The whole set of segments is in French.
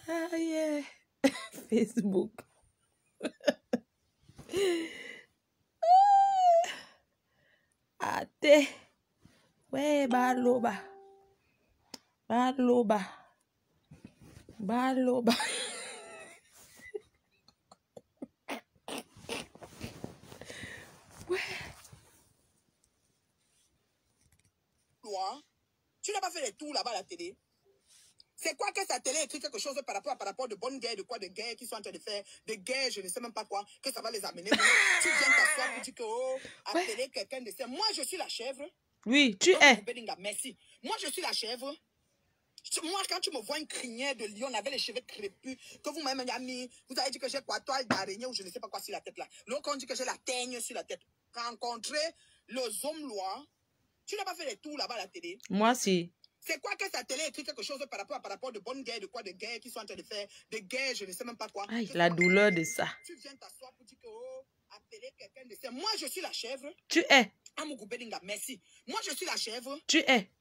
Ah, yeah. Facebook. Ate. Ouais, baloba. Baloba. Baloba. Ouais. Tu n'as pas fait les tours là-bas à la télé? C'est quoi que sa télé écrit quelque chose par rapport de bonnes guerres, de quoi, de guerres qu'ils sont en train de faire, de guerres, je ne sais même pas quoi, que ça va les amener. Tu viens t'asseoir pour dire que, oh, appeler quelqu'un de ça. Moi, je suis la chèvre. Oui, tu es. Merci. Moi, je suis la chèvre. Moi, quand tu me vois une crinière de lion avec les cheveux crépus, que vous m'avez mis, vous avez dit que j'ai quoi, toile d'araignée ou je ne sais pas quoi sur la tête là. L'autre, on dit que j'ai la teigne sur la tête. Rencontrer les hommes lois. Tu n'as pas fait les tours là-bas à la télé? Moi, si. C'est quoi que sa télé écrit quelque chose par rapport de bonnes guerres, de quoi, de guerres qu'ils sont en train de faire, de guerres, je ne sais même pas quoi. Aïe, la douleur de ça. Tu viens t'asseoir pour dire que, oh, appeler quelqu'un de ça. Moi, je suis la chèvre. Tu es. Merci. Moi, je suis la chèvre. Tu es.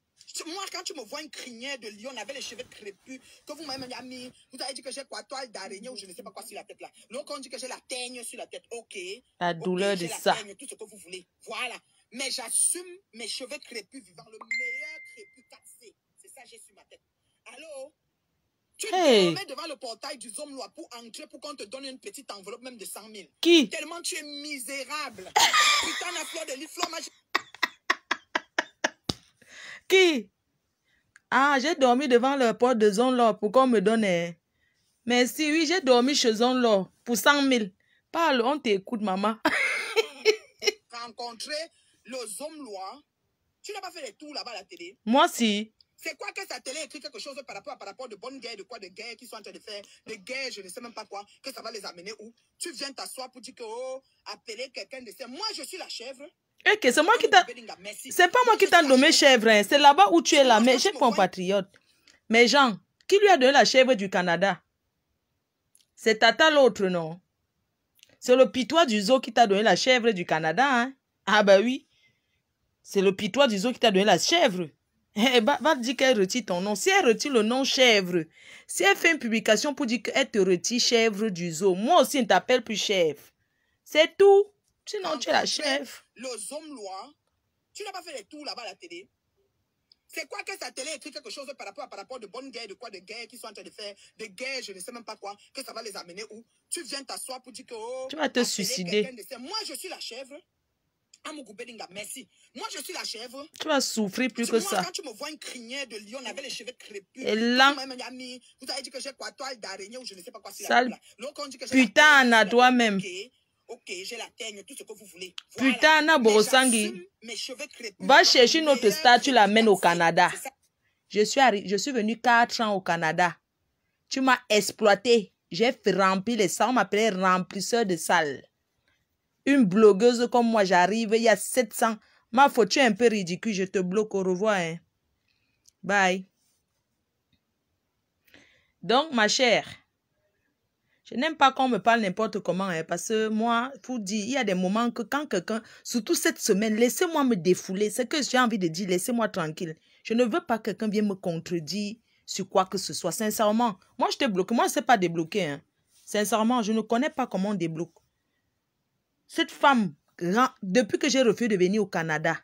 Moi, quand tu me vois une crinière de lion avec les cheveux crépus, que vous m'avez mis, vous avez dit que j'ai quoi, toile d'araignée ou je ne sais pas quoi sur la tête là. L'autre, on dit que j'ai la teigne sur la tête. Ok. La douleur de ça. Teigne, tout ce que vous voulez. Voilà. Mais j'assume mes cheveux crépus vivant le meilleur crépus 4C. C'est ça, j'ai sur ma tête. Allô? Tu dormais devant le portail du Zomlois pour entrer, pour qu'on te donne une petite enveloppe même de 100 000. Qui? Tellement tu es misérable. Putain, la fleur de lit, fleur magique. Qui? Ah, j'ai dormi devant le porte de Zone pour qu'on me donne. Merci, oui, j'ai dormi chez Zone pour 100 000. Parle, on t'écoute, maman. Rencontrer les hommes lois. Tu n'as pas fait les tours là-bas à la télé? Moi, si. C'est quoi que sa télé écrit quelque chose par rapport de bonnes guerres, de quoi, de guerres qu'ils sont en train de faire, de guerres, je ne sais même pas quoi, que ça va les amener où? Tu viens t'asseoir pour dire que, oh, appeler quelqu'un de ça. Moi, je suis la chèvre. Ok, c'est moi qui t'a... C'est pas moi qui t'a nommé chèvre, hein. C'est là-bas où tu es là, mais j'ai compatriote. Mais Jean, qui lui a donné la chèvre du Canada? C'est Tata l'autre, non? C'est le pitois du zoo qui t'a donné la chèvre du Canada, hein? Ah bah oui. C'est le pitois du zoo qui t'a donné la chèvre. Va dire qu'elle retire ton nom. Si elle retire le nom chèvre, si elle fait une publication pour dire qu'elle te retire chèvre du zoo, moi aussi, je ne t'appelle plus chèvre. C'est tout. Sinon, tu es la chèvre. Les hommes lois. Tu n'as pas fait les tours là-bas à la télé? C'est quoi que sa télé écrit quelque chose par rapport de bonnes guerres, de quoi, de guerres qu'ils sont en train de faire, de guerres, je ne sais même pas quoi, que ça va les amener où? Tu viens t'asseoir pour dire que, oh, tu vas te suicider. Moi, je suis la chèvre. Merci. Moi, je suis la chèvre. Tu vas souffrir plus que ça. Quand tu me vois une crinière de lion avec les cheveux crépus, et là, vous avez dit que j'ai quoi, toile d'araignée ou je ne sais pas quoi. Sale putain à toi-même. Ok, j'ai la teigne, tout ce que vous voulez. Putain, Anna Borosangi. Va chercher notre star, tu l'amènes au Canada. Je suis venu 4 ans au Canada. Tu m'as exploité. J'ai rempli les salles. On m'appelait remplisseur de salles. Une blogueuse comme moi, j'arrive, il y a 700. Ma faute, tu es un peu ridicule. Je te bloque. Au revoir. Hein. Bye. Donc, ma chère, je n'aime pas qu'on me parle n'importe comment, hein, parce que moi, pour dire, il y a des moments que quand quelqu'un, surtout cette semaine, laissez-moi me défouler. C'est que j'ai envie de dire, laissez-moi tranquille. Je ne veux pas que quelqu'un vienne me contredire sur quoi que ce soit. Sincèrement, moi, je t'ai bloqué. Moi, je ne sais pas débloquer. Hein. Sincèrement, je ne connais pas comment on débloque. Cette femme, depuis que j'ai refusé de venir au Canada,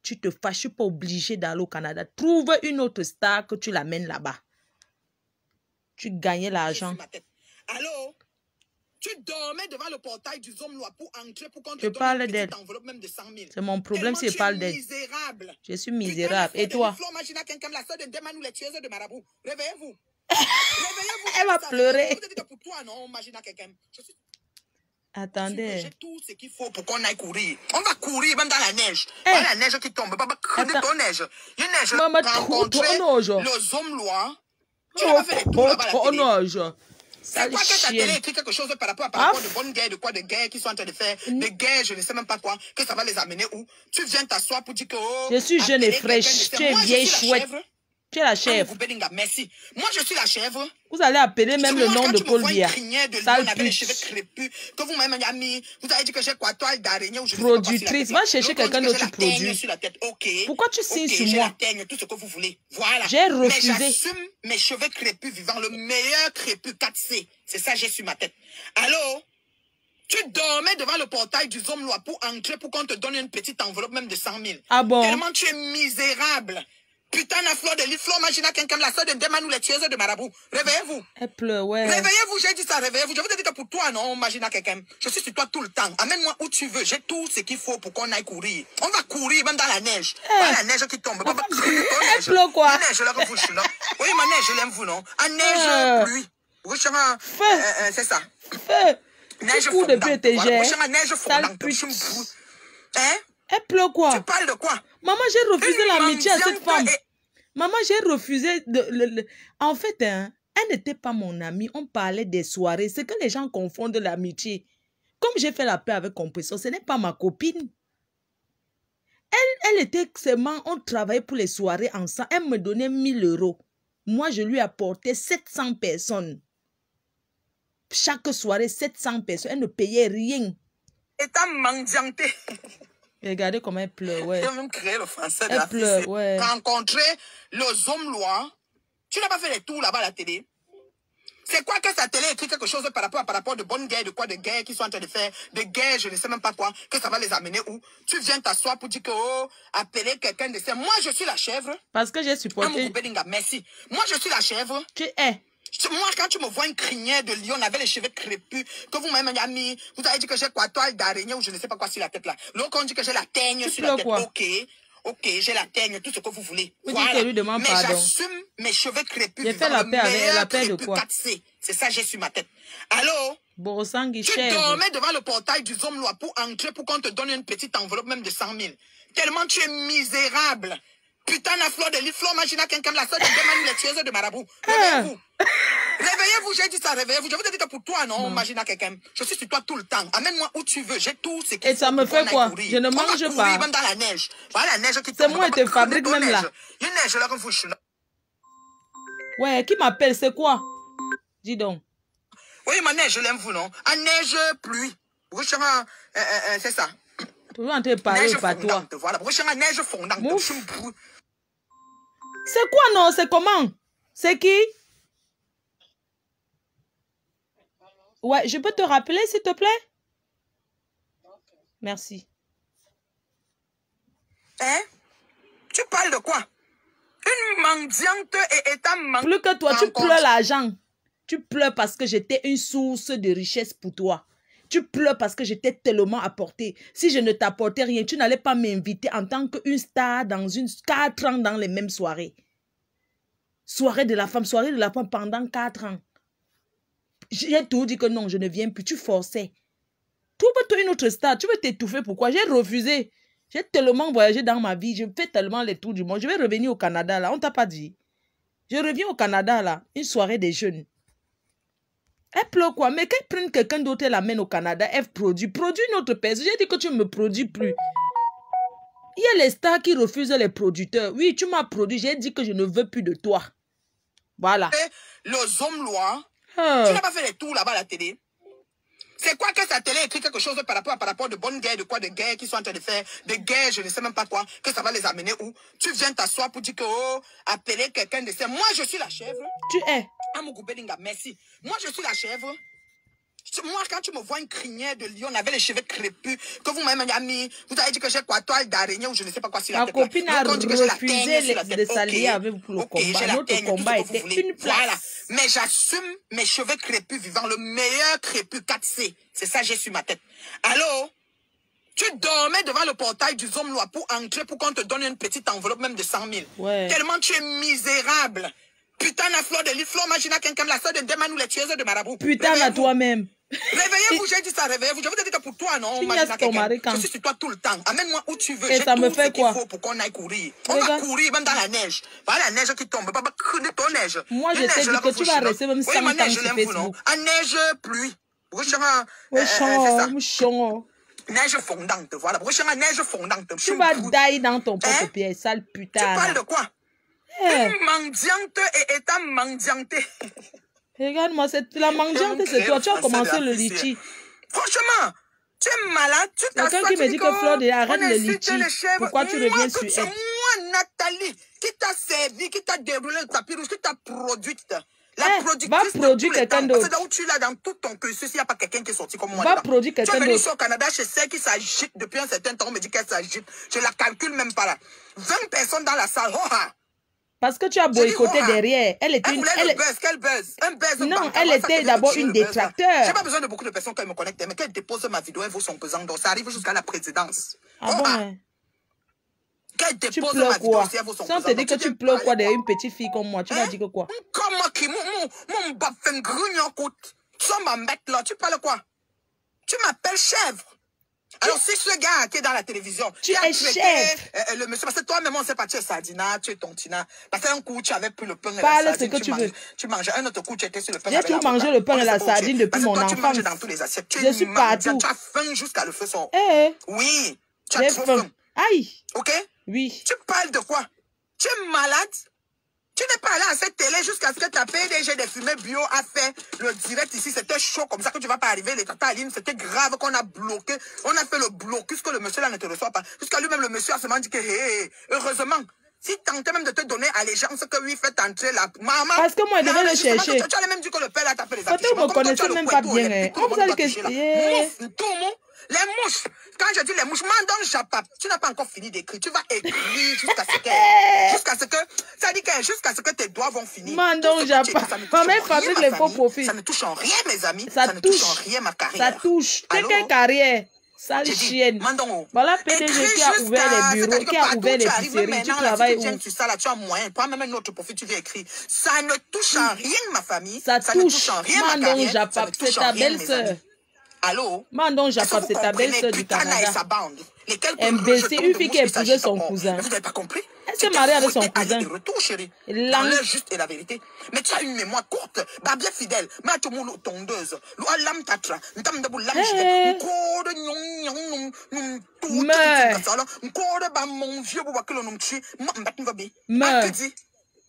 tu te fâches, je ne suis pas obligée d'aller au Canada. Trouve une autre star que tu l'amènes là-bas. Tu gagnais l'argent. Allô? Tu dormais devant le portail du Zomlois pour entrer, pour qu'on te donne une petite enveloppe même de 100 000. C'est mon problème si je parle d'elle. Je suis misérable. Et toi? Réveillez-vous. Elle va pleurer. Pour toi, non, attendez. J'ai tout ce qu'il faut pour qu'on aille courir. On va courir même dans la neige. Dans la neige qui tombe. Ton neige. Il y a une neige. Rencontrer le Zomlois. Tu vas faire les tours là-bas. C'est quoi que ta télé écrit quelque chose par rapport de bonnes guerres, de quoi, de guerres qu'ils sont en train de faire, de guerres, je ne sais même pas quoi, que ça va les amener où? Tu viens t'asseoir pour dire que, oh, je suis jeune et fraîche, tu es vieille chouette. Tu es la chèvre. Merci. Moi, je suis la chèvre. Vous allez appeler même le nom de Paul Biya. Sale avec les cheveux crépus, que vous-même avez mis, vous avez dit que j'ai quoi, toile d'araignée ou je Productrice, va chercher quelqu'un d'autre qui produit. Okay. Pourquoi tu signes sur j'ai moi? la teigne, tout ce que vous voulez. Voilà. J'ai refusé. Mais j'assume mes cheveux crépus vivants, le meilleur crépus 4C. C'est ça, j'ai sur ma tête. Allô? Tu dormais devant le portail du Zomlois pour entrer, pour qu'on te donne une petite enveloppe même de 100 000. Ah bon? Tellement tu es misérable. Putain, la fleur de l'île, Flore Magina, quelqu'un, la soeur de Ndemanou, les tueuses de Marabout. Réveillez-vous. Elle pleure, ouais. Réveillez-vous, j'ai dit ça, réveillez-vous. Je vous ai dit que pour toi, non, Magina, quelqu'un. Je suis sur toi tout le temps. Amène-moi où tu veux. J'ai tout ce qu'il faut pour qu'on aille courir. On va courir, même dans la neige. Pas la neige qui tombe. Elle pleure quoi? La neige, là, que vous, je suis là. Oui, ma neige, je l'aime, vous, non? En neige, pluie. Vous, c'est ça. Feu. Neige fondante. Depuis tes neige fondante. Hein? Elle pleure quoi? Tu parles de quoi? Maman, j'ai refusé l'amitié à cette femme. Maman, j'ai refusé En fait, hein, elle n'était pas mon amie. On parlait des soirées. C'est que les gens confondent l'amitié. Comme j'ai fait la paix avec Compression, ce n'est pas ma copine. Elle était seulement... On travaillait pour les soirées ensemble. Elle me donnait 1 000 €. Moi, je lui apportais 700 personnes. Chaque soirée, 700 personnes. Elle ne payait rien. Et ta mendianté. Regardez comment elle pleure, ouais. Elle a même créé le français de elle la pleure, fille. Ouais. Rencontrer le Zomlois. Tu n'as pas fait les tours là-bas à la télé? C'est quoi que sa télé écrit quelque chose par rapport de bonnes guerres, de quoi, de guerres qu'ils sont en train de faire, de guerres, je ne sais même pas quoi, que ça va les amener où? Tu viens t'asseoir pour dire que, oh, appeler quelqu'un de ça. Moi, je suis la chèvre. Parce que j'ai supporté. Merci. Moi, je suis la chèvre. Tu es. Moi, quand tu me vois une crinière de lion avec les cheveux crépus, que vous-même avez mis, vous avez dit que j'ai quoi, toile d'araignée ou je ne sais pas quoi sur la tête là. L'autre, on dit que j'ai la teigne sur la tête. Quoi? Ok, j'ai la teigne, tout ce que vous voulez. Vous dites que lui demande pardon. Mais j'assume mes cheveux crépus. J'ai fait la paix avec la paix de quoi? 4C. C'est ça, j'ai sur ma tête. Allô? Borosangui, tu dormais devant le portail du Zomlois pour entrer, pour qu'on te donne une petite enveloppe même de 100 000. Tellement tu es misérable. Putain, la fleur de l'île, Flore Magina, quelqu'un, la soeur de Ndemanou, les tueuses de Marabout. Réveillez-vous. Réveillez-vous, j'ai dit ça, réveillez-vous. Je vous ai dit que pour toi, non, Magina, quelqu'un. Je suis sur toi tout le temps. Amène-moi où tu veux. J'ai tout ce qu'il faut. Et ça me fait quoi? Je ne mange pas. Même dans la neige. Voilà la neige qui tombe. C'est moi qui te fabrique même là. Il y a une neige là que vous là. Ouais, qui m'appelle, c'est quoi? Dis donc. Oui, ma neige, je l'aime, vous, non? En neige, pluie. C'est ça. Toujours en train de parler, pas toi. Voilà, neige fondante. C'est quoi, non? C'est comment? C'est qui? Ouais, je peux te rappeler, s'il te plaît? Merci. Hein? Tu parles de quoi? Une mendiante et étant mendiante. Plus que toi, tu pleures l'argent. Tu pleures parce que j'étais une source de richesse pour toi. Tu pleures parce que j'étais tellement apporté. Si je ne t'apportais rien, tu n'allais pas m'inviter en tant qu'une star dans 4 ans dans les mêmes soirées. Soirée de la femme pendant 4 ans. J'ai tout dit que non, je ne viens plus. Tu forçais. Trouve-toi une autre star. Tu veux t'étouffer, pourquoi? J'ai refusé. J'ai tellement voyagé dans ma vie. Je fais tellement les tours du monde. Je vais revenir au Canada, là. On t'a pas dit. Je reviens au Canada, là. Une soirée des jeunes. Elle pleure quoi? Mais qu'elle prenne quelqu'un d'autre et l'amène au Canada, elle produit une autre personne. J'ai dit que tu ne me produis plus. Il y a les stars qui refusent les producteurs. Oui, tu m'as produit. J'ai dit que je ne veux plus de toi. Voilà. Le Zomlois, tu n'as pas fait les tours là-bas à la télé? C'est quoi que sa télé écrit quelque chose par rapport de bonnes guerres, de quoi, de guerres qu'ils sont en train de faire, de guerres, je ne sais même pas quoi, que ça va les amener où? Tu viens t'asseoir pour dire que, oh, appeler quelqu'un de ça. Moi, je suis la chèvre. Tu es. Merci. Moi, je suis la chèvre. Moi, quand tu me vois une crinière de lion avec les cheveux crépus, que vous-même avez mis, vous avez dit que j'ai quoi, toile d'araignée ou je ne sais pas quoi sur la tête. Ma copine a refusé de s'allier avec vous pour le combat. Notre combat était une place. Voilà. Mais j'assume mes cheveux crépus vivants, le meilleur crépus 4C. C'est ça, j'ai sur ma tête. Allô? Tu dormais devant le portail du Zomlois pour entrer, pour qu'on te donne une petite enveloppe même de 100 000. Ouais. Tellement tu es misérable. Putain, la fleur de l'île, Flore Magina, quelqu'un, la soeur de Ndemanou, les tueuses de Marabout. Putain, à toi-même. Réveillez-vous, j'ai dit ça, réveillez-vous. Je vous ai dit que pour toi, non, Magina, je suis sur toi tout le temps. Amène-moi où tu veux. Et ça me fait quoi? Faut pour qu'on aille courir. On va courir, même dans la neige. Voilà la neige qui tombe. Ton neige. Moi, je t'ai dit que tu vas rester même 100 ans sur Facebook. En neige, pluie. C'est ça. Neige fondante, voilà. Neige fondante. Tu vas dailler dans ton propre pied, sale putain. Tu parles de quoi? Une mendiante et étant mendiantée. Regarde-moi, c'est la mendiante, c'est toi. Tu as commencé le litchi. Franchement, tu es malade. Tu t'assois. Quelqu'un qui me dit que Fleur arrête le litchi. Pourquoi tu reviens sur elle? Moi, Nathalie, qui t'a servi, qui t'a déroulé le tapis rouge, qui t'a produite. La productrice va produire quelqu'un d'autre. C'est là où tu l'as dans tout ton cursus, il n'y a pas quelqu'un qui est sorti comme moi. Va produire quelqu'un d'autre. Tu es venu ici au Canada, je sais qu'il s'agite depuis un certain temps, on me dit qu'elle s'agite. Je la calcule même pas là. 20 personnes dans la salle. Parce que tu as boycotté derrière. Elle était une... Elle buzz, quel buzz? Un buzz. Non, elle était d'abord une détracteur. J'ai pas besoin de beaucoup de personnes qui me connectent, mais qu'elle dépose ma vidéo, elle vaut son pesant. Donc ça arrive jusqu'à la présidence. Ah bon? Tu pleures quoi? Si on te dit que tu pleures quoi derrière une petite fille comme moi, tu vas dire que quoi? Comment qui mon bas fait grugnon coûte? Tu vas me mettre là, tu parles quoi? Tu m'appelles chèvre. Alors si ce gars qui est dans la télévision, tu es chèvre. Le monsieur, parce que toi-même on sait pas, tu es sardina, tu es tontina. Parce qu'un coup tu avais plus le pain et parle la sardine. Ce que tu veux. Tu mangeais un autre coup, tu étais sur le pain. J'ai tout mangé le pain et la sardine depuis mon enfance. Tu manges dans tous les assiettes. Je suis partout. Tu as faim jusqu'à le feu sort. Oui, tu as trop faim. Aïe. Ok? Oui. Tu parles de quoi? Tu es malade? Tu n'es pas allé à cette télé jusqu'à ce que ta PDG des fumées bio a fait le direct ici. C'était chaud comme ça que tu vas pas arriver. Les tatas Aline, c'était grave qu'on a bloqué. On a fait le blocus que le monsieur là ne te reçoit pas. Jusqu'à lui-même, le monsieur a seulement dit que, heureusement, si tentait même de te donner allégeance que lui fait entrer la maman. Parce que moi, je devais le chercher. Tu allais même dire que le père a tapé les affiches. Peut-être que vous ne connaissez même pas bien. On vous a dit que... Les mouches, quand je dis les mouches, Mandon Japap, tu n'as pas encore fini d'écrire. Tu vas écrire jusqu'à ce que tes doigts vont finir. Mandon Japap. Ma mère fabrique les faux profils. Ça ne touche en rien, mes amis. Ça ne touche en rien ma carrière. Ça touche. Quelle carrière? Sale chienne. Voilà PDG qui a ouvert les bureaux, qui a ouvert les pisseries. Tu travailles où? Tu as moyen. Pas même un autre profil, tu viens écrire. Ça ne touche en rien ma famille. Ça ne touche en rien ma carrière. Mandon Japap, c'est ta belle-sœur. Allô? Mandon Japap, c'est ta belle-sœur du Canada. Imbécile, une fille qui a épousé son cousin. Vous n'avez pas compris? Elle s'est mariée avec son cousin. Retour, chérie. L'enlève juste et la vérité. Mais tu as une mémoire courte. Bah, bien fidèle. Mais tu as tondeuse. L'oualam tatra. N'tam de boulam jide. N'code nyong nyong. N'code ba mon vieux boubakelo nom chi. M'bat n'vabi.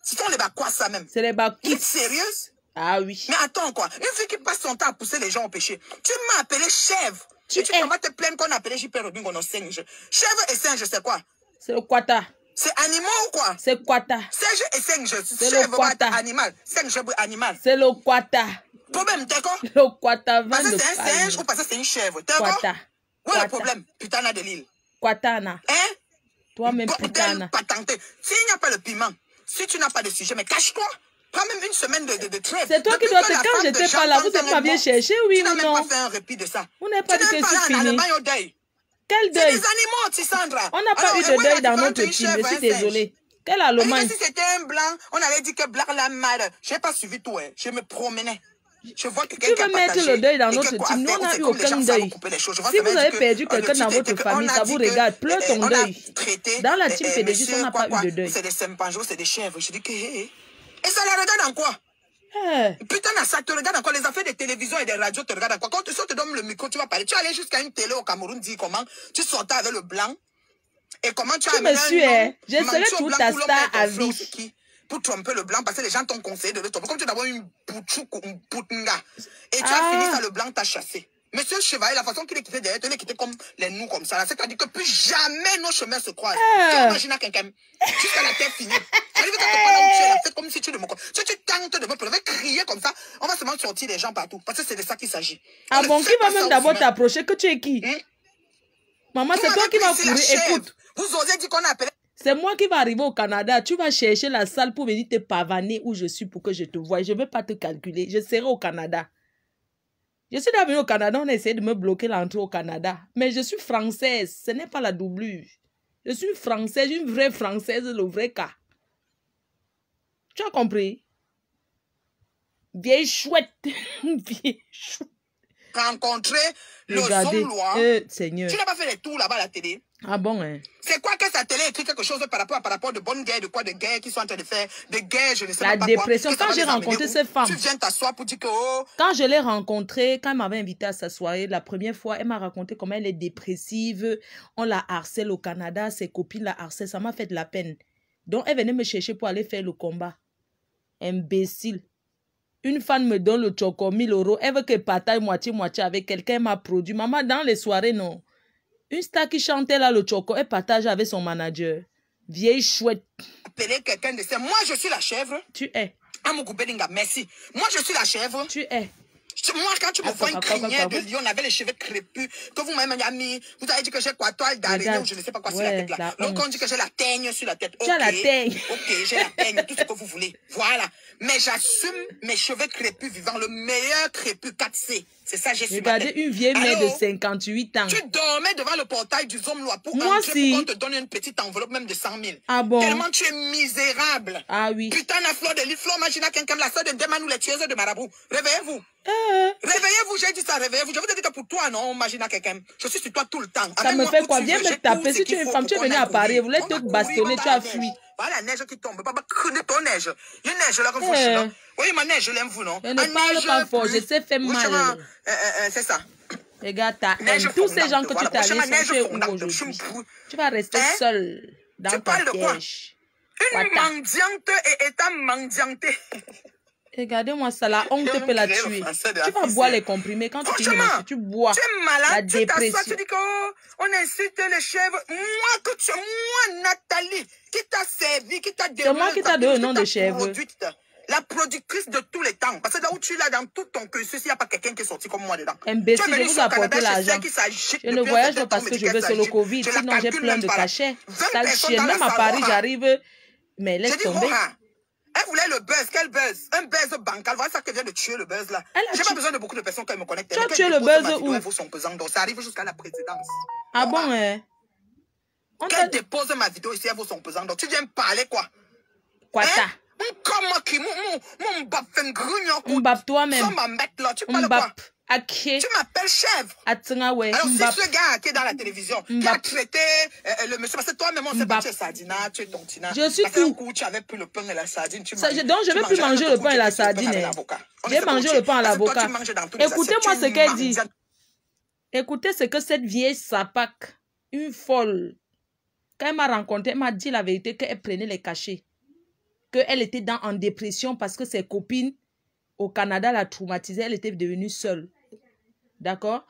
Ce sont les quoi ça même? C'est les bacs. Tu es sérieuse? Ah oui. Mais attends quoi, une fille qui passe son temps à pousser les gens au péché. Tu m'as appelé chèvre. Tu vas te plaindre qu'on a appelé JP Robin qu'on a singe. Chèvre et singe, c'est quoi? C'est le quata. C'est animal ou quoi? C'est quata. Singe et singe. C'est le quata. Animal. Singe animal. C'est le quata. Problème, d'accord? Le quata. Parce que c'est un singe ou parce que c'est une chèvre. D'accord? Où est le problème? Putana de l'île. Quatana. Hein? Toi-même putana. S'il n'y a pas le piment, si tu n'as pas de sujet, mais cache-toi. Prends même une semaine de trêve. C'est toi qui dois te... Quand j'étais pas là, vous n'êtes pas bien cherché, oui ou non? Tu n'as même pas fait un répit de ça. Vous n'avez pas dit que c'est fini. Quel deuil? C'est des animaux, Tissandra. On n'a pas eu de deuil dans notre team, je suis désolée. Quelle Allemagne? Si c'était un blanc, on allait dire que blanc la mère. Je n'ai pas suivi tout, hein. Je me promenais. Je vois que tu veux mettre le deuil dans notre team, nous on n'a eu aucun deuil. Si vous avez perdu quelqu'un dans votre famille, ça vous regarde, pleure ton deuil. Dans la team PDG, on n'a pas eu de deuil. C'est des sempangeaux, c'est des chèvres. Je dis que... Et ça la regarde en quoi? Putain, ça te regarde en quoi? Les affaires de télévision et de radio te regardent en quoi? Quand tu te donnes le micro, tu vas parler. Tu allais jusqu'à une télé au Cameroun, dis comment tu sortais avec le blanc. Et comment tu as amené un homme, je serai toute ta star à vie. Pour tromper le blanc, parce que les gens t'ont conseillé de le tromper. Comme tu dois avoir une bouchouk ou une poutinga. Et tu as fini ça, le blanc t'a chassé. Monsieur Chevalier, la façon qu'il est quitté derrière, il est quitté comme les nous comme ça. C'est-à-dire que plus jamais nos chemins se croisent. Tu imagines quelqu'un jusqu'à la terre finie. C'est-à-dire que quand tu parles, tu as fait comme si tu ne me connais. Si tu tentes de me crier comme ça, on va seulement sortir les gens partout. Parce que c'est de ça qu'il s'agit. Ah bon, qui va même d'abord t'approcher? Que tu es qui? Maman, c'est toi qui vas courir. Écoute. Vous osez dire qu'on a appelé. C'est moi qui va arriver au Canada. Tu vas chercher la salle pour venir te pavaner où je suis pour que je te voie. Je ne vais pas te calculer. Je serai au Canada. Je suis venue au Canada. On a essayé de me bloquer l'entrée au Canada. Mais je suis française. Ce n'est pas la doublure. Je suis française, une vraie française, le vrai cas. Tu as compris? Vieille chouette. Vieille chouette. Rencontrer le Zomlois. Seigneur. Tu n'as pas fait les tours là-bas à la télé? Ah bon, hein? C'est quoi que sa télé écrit quelque chose par rapport de bonnes guerres, de quoi, de guerres qu'ils sont en train de faire, de guerres, je ne sais pas quoi. La dépression. Quand j'ai rencontré cette femme. Tu viens t'asseoir pour dire que oh. Quand je l'ai rencontrée, quand elle m'avait invité à s'asseoir, la première fois, elle m'a raconté comment elle est dépressive. On la harcèle au Canada, ses copines la harcèlent. Ça m'a fait de la peine. Donc, elle venait me chercher pour aller faire le combat. Imbécile. Une femme me donne le choco 1000 €. Elle veut que je partage moitié-moitié avec quelqu'un. M'a produit. Maman, dans les soirées, non. Une star qui chantait là le choco, elle partage avec son manager. Vieille chouette. Appeler quelqu'un de ça. Moi, je suis la chèvre. Tu es. Merci. Moi, je suis la chèvre. Tu es. Moi, quand tu me vois une crinière de lion, on avait les cheveux crépus, que vous m'avez mis, vous avez dit que j'ai quoi, toile d'araignée ou je ne sais pas quoi sur la tête là. L'autre, on dit que j'ai la teigne sur la tête. Tu as la teigne. Ok, j'ai la teigne, tout ce que vous voulez. Voilà. Mais j'assume mes cheveux crépus vivants, le meilleur crépus 4C. C'est ça, j'ai su. Regardez une vieille mère de 58 ans. Tu dormais devant le portail du Zomlois pour moi entrer, pour qu'on te donne une petite enveloppe même de 100 000. Ah bon? Tellement tu es misérable. Ah oui. Putain, la fleur de l'île, Fleur Magina, quelqu'un, la soeur de Demanou, les tueuses de Marabout. Réveillez-vous. Réveillez-vous, j'ai dit ça, réveillez-vous. Je vous ai dit que pour toi, non, Magina, quelqu'un. Je suis sur toi tout le temps. Ça me fait quoi? Viens me taper. Si tu es une femme, tu es venue à Paris, vous voulez te bastonner, tu as fui. Voilà la neige qui tombe. Papa, ton neige. Il y a une neige là comme vous, là. Oui, ma neige, je l'aime, vous, non? Je ne parle pas fort, je sais faire mal. C'est ça. Regarde ta haine. Tous ces gens que tu t'es allés, tu es où aujourd'hui? Tu vas rester seul dans ta piège. Une mendiante et étant mendiantée. Regardez-moi ça, la honte peut la tuer. Tu vas boire les comprimés quand tu finis, tu bois. Tu es malade, la dépression. Tu dis qu'on incite les chèvres. Moi, Nathalie, qui t'a servi, qui t'a donné. C'est moi qui t'a donné le nom de chèvre. La productrice de tous les temps. Parce que là où tu l'as dans tout ton cursus, il n'y a pas quelqu'un qui est sorti comme moi dedans. Imbécile, je vous apporte l'argent. Je ne voyage pas parce que je veux sur le Covid. Sinon, j'ai plein de cachets. Sale chienne. Même à Paris, j'arrive. Mais laisse tomber. Elle voulait le buzz. Quel buzz? Un buzz bancal. Voilà ça que vient de tuer le buzz là. J'ai pas besoin de beaucoup de personnes qui me connectent. Tu as tué le buzz où? Elle vaut son pesant. Donc ça arrive jusqu'à la présidence. Ah bon, hein? Qu'elle dépose ma vidéo ici, elle vaut son pesant. Donc tu viens me parler quoi? Quoi ça? Comment qui? Mon bap fait un grugnon. On bap toi-même. Tu parles quoi? Tu m'appelles chèvre. Alors si ce gars qui est dans la télévision, qui a traité le monsieur, parce que toi-même on sait pas, tu es sardina, tu es tontina. Je suis fou. Tu avais plus le pain et la sardine. Donc je ne vais plus manger le pain et la sardine. J'ai mangé le pain à l'avocat. Écoutez-moi ce qu'elle dit. Écoutez ce que cette vieille sapac, une folle, quand elle m'a rencontré, elle m'a dit la vérité qu'elle prenait les cachets. Qu'elle était en dépression parce que ses copines au Canada la traumatisaient. Elle était devenue seule. D'accord?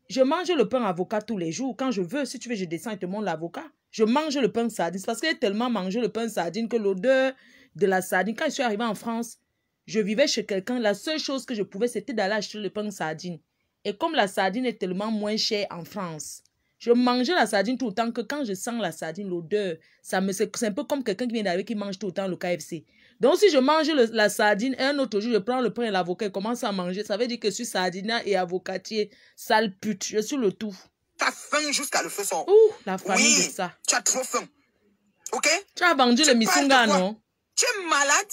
Je mange le pain avocat tous les jours. Quand je veux, si tu veux, je descends et te montre l'avocat. Je mange le pain sardine parce que j'ai tellement mangé le pain sardine que l'odeur de la sardine, quand je suis arrivée en France, je vivais chez quelqu'un. La seule chose que je pouvais, c'était d'aller acheter le pain sardine. Et comme la sardine est tellement moins chère en France, je mangeais la sardine tout le temps que quand je sens la sardine, l'odeur, c'est un peu comme quelqu'un qui vient d'arriver qui mange tout le temps le KFC. Donc si je mange la sardine et un autre jour, je prends le pain et l'avocat et commence à manger, ça veut dire que je suis sardina et avocatier, sale pute. Je suis le tout. Tu as faim jusqu'à le feu son. Ouh, la famille de ça. Tu as trop faim. Ok? Tu as vendu le misunga, non? Tu es malade?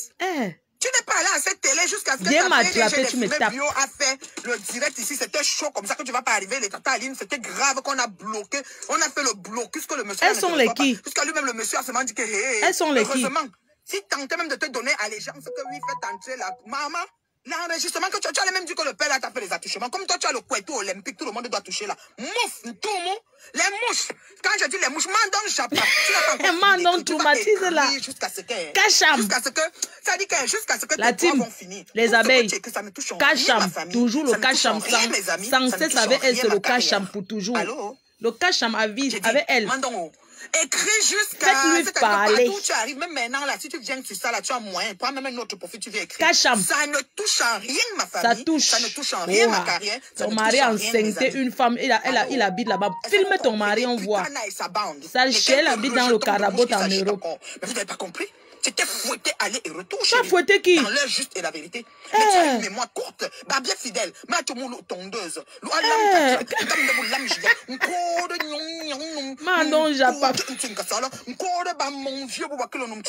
Tu n'es pas allé à cette télé jusqu'à ce que viens m'attraper, tu me tapes. Bio a fait le direct ici, c'était chaud comme ça que tu vas pas arriver. Les tatas Aline, c'était grave qu'on a bloqué. On a fait le blocus que le monsieur. Elles sont les qui? Jusqu'à lui-même, le monsieur a seulement dit que elles sont les qui? Si tentait même de te donner allégeance que lui fait entrer là, maman, l'enregistrement que tu as même dit que le père là t'a fait les attouchements. Comme toi, tu as le couteau olympique, tout le monde doit toucher là. Mouf, tout le monde, les mouches. Quand je dis les mouches, mandon chapa. Tu n'as pas mandon traumatise là. Jusqu'à ce que. Cacham. Jusqu'à ce que. Ça dit que jusqu'à ce que la team vont finir. Les abeilles. Cacham. Toujours le cacham. Sans cesse avec elle, c'est le cacham pour toujours. Le cacham à vie avec elle. Écris jusqu'à... Faites-lui parler. Partout, tu arrives, même maintenant, là, si tu viens sur ça, là, tu as moyen. Prends même un autre profil, tu viens écrire. Cacham. Ça ne touche en rien, ma famille. Ça ne touche en rien, ma carrière. Ton mari enceinte une femme, il habite là-bas. Filme ton mari, on voit. Sale chien, habite dans le Carabot en Europe. Mais vous n'avez pas compris? C'était fouetté aller et retour. Tu as fouetté qui? Dans l'heure juste et la vérité. Mais tu as une mémoire courte. Bah, bien fidèle. Mais tu as tondeuse. Mandon Japa.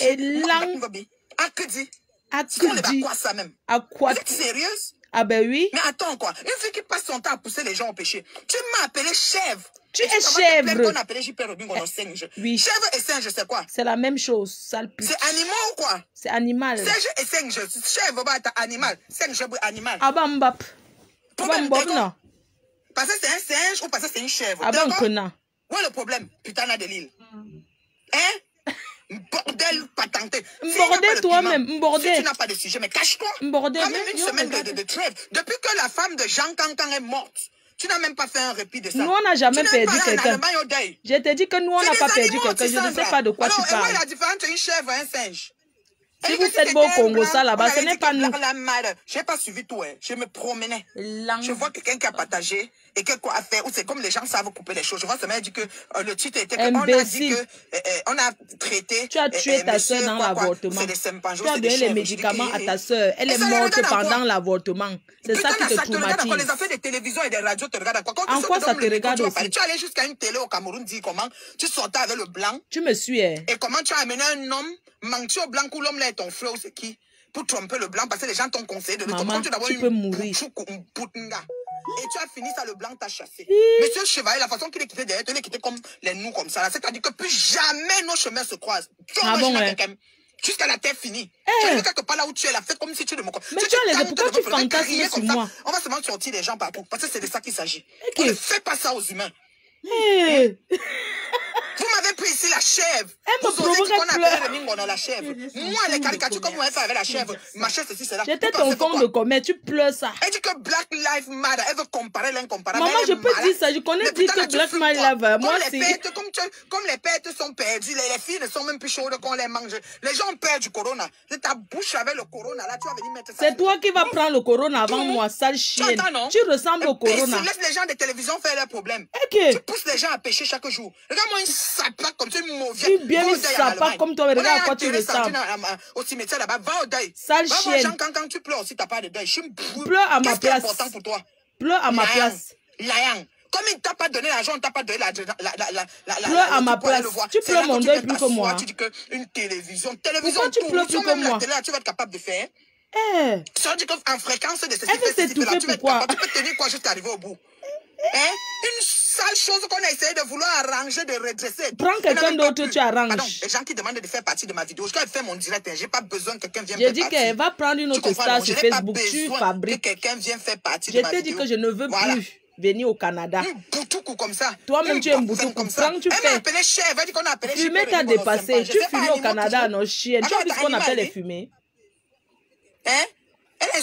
Et langue. Akudi. Quoi ça même? À quoi? Vous êtes sérieuse? Ah ben oui. Mais attends quoi. Une fille qui passe son temps à pousser les gens au péché. Tu m'as appelé chèvre. Tu es chèvre. On appelait JP Robin, on singe. Oui. Chèvre et singe, c'est quoi? C'est la même chose, sale pute. C'est animal ou quoi? C'est animal. Singe et singe. Chèvre, bah, t'as animal. Singe, animal. Abambap. Abambap, non. Parce que c'est un singe ou parce que c'est une chèvre. Abankona. Où est le problème? Putain, de l'île. Hein? Bordel patenté. Bordel toi-même, bordel. Si tu n'as pas de sujet, mais cache-toi. Bordel. Quand même une semaine de trêve. Depuis que la femme de Jean Cancan est morte, tu n'as même pas fait un répit de ça. Nous, on n'a jamais perdu quelqu'un. Je te dis que nous, on n'a pas perdu quelqu'un. Je ne sais pas de quoi tu parles. La différence entre une chèvre et un singe. Si vous faites beau Congo, ça là-bas, ce n'est pas nous. Je n'ai pas suivi tout. Je me promenais. Je vois quelqu'un qui a partagé et que quoi à faire. Ou c'est comme les gens savent couper les choses. Je vois ça m'a dit que le titre était qu'on a dit que on a traité. Tu as tué ta soeur dans l'avortement. Tu as donné les médicaments à ta soeur. Elle est morte pendant l'avortement. C'est ça qui te traumatise. Les affaires de télévision et de radio te regardent à quoi? En quoi ça te regarde aussi? Tu allais jusqu'à une télé au Cameroun, dis comment tu sortais avec le blanc. Tu me suis. Et comment tu as amené un homme menti au blanc où l'homme là est ton frère ou c'est qui? Pour tromper le blanc parce que les gens t'ont conseillé de le Maman, tu peux mourir. Et tu as fini ça, le blanc t'a chassé. Monsieur Chevalier, la façon qu'il est quitté derrière, il est quitté comme les nous comme ça. C'est-à-dire que plus jamais nos chemins se croisent. Ah bon, jusqu'à la terre finie. Tu es quelque part là où tu es là, fais comme si tu ne me connais pas. Mais tu as les pourquoi tu fantasmes sur moi? On va seulement sortir les gens partout. Parce que c'est de ça qu'il s'agit. On ne fait pas ça aux humains. Vous m'avez pris ici la chèvre. Elle me provoque la chèvre. Moi, les caricatures, comme vous avez fait avec la chèvre, ma chèvre, ceci, c'est là. J'étais ton fond de commerce, tu pleures ça. Elle dit que Black Lives Matter, elle veut comparer l'incomparable. Maman, je peux dire ça, je connais dire que Black Lives Matter. Moi aussi. Comme les pètes sont perdues, les filles ne sont même plus chaudes qu'on les mange. Les gens perdent du corona. C'est ta bouche avec le corona, là, tu vas venir mettre ça. C'est toi qui vas prendre le corona avant moi, sale chienne. Tu ressembles au corona. Laisse les gens des télévisions faire leurs problèmes. Tu pousses les gens à pêcher chaque jour. Regarde-moi une sapaque comme ça. Tu bien une sapaque comme toi, regarde à quoi tu ressembles. Au cimetière là-bas, va au deuil. Sale chienne. Quand tu pleures aussi, t'as pas de deuil. Pleure à ma place. Qu'est-ce qui est important pour toi? Pleure à ma place. Layan. Comme il t'a pas donné l'argent, on t'a pas donné la pleure à ma place. Tu pleures mon deuil plus que moi. Tu dis qu'une télévision. Pourquoi tu pleures plus que moi? Tu vas être capable de faire. Ça veut dire qu'en fréquence de ces là, tu peux tenir quoi jusqu'à arriver au bout? Une sale chose qu'on a essayé de vouloir arranger, de redresser. Prends quelqu'un d'autre, tu arranges. Pardon, les gens qui demandent de faire partie de ma vidéo, je vais faire mon direct, j'ai pas besoin que quelqu'un vienne faire partie. J'ai dit qu'elle va prendre une autre star sur Facebook, tu fabriques. Que quelqu'un vienne faire partie de ma vidéo. Je t'ai dit que je ne veux plus venir au Canada. Un boutoukou comme ça. Toi-même, tu es un boutoukou. Prends, tu fais. Elle m'a appelé chef, elle dit qu'on a appelé chef. Fumer t'a dépassé. Tu fumes au Canada, non, chienne. Tu as vu ce qu'on appelle les fumées?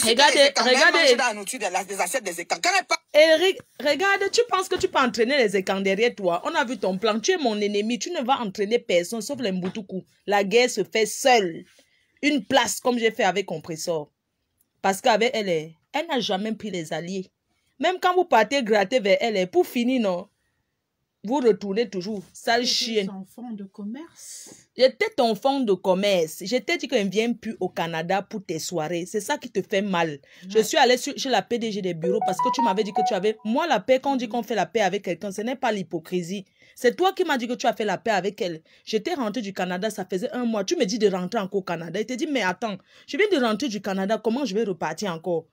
Regardez. Eric, regarde, tu penses que tu peux entraîner les écans derrière toi. On a vu ton plan. Tu es mon ennemi. Tu ne vas entraîner personne sauf les Mboutoukous. La guerre se fait seule. Une place comme j'ai fait avec Compressor. Parce qu'avec elle, elle n'a jamais pris les alliés. Même quand vous partez gratter vers elle, pour finir, non, vous retournez toujours. Sale chienne. Ton fonds de commerce. J'étais ton fonds de commerce. Je t'ai dit qu'on ne vient plus au Canada pour tes soirées. C'est ça qui te fait mal. Ouais. Je suis allée chez la PDG des bureaux parce que tu m'avais dit que tu avais... Moi, la paix, quand on dit qu'on fait la paix avec quelqu'un, ce n'est pas l'hypocrisie. C'est toi qui m'as dit que tu as fait la paix avec elle. J'étais rentrée du Canada, ça faisait 1 mois. Tu me dis de rentrer encore au Canada. Il te dit, mais attends, je viens de rentrer du Canada, comment je vais repartir encore?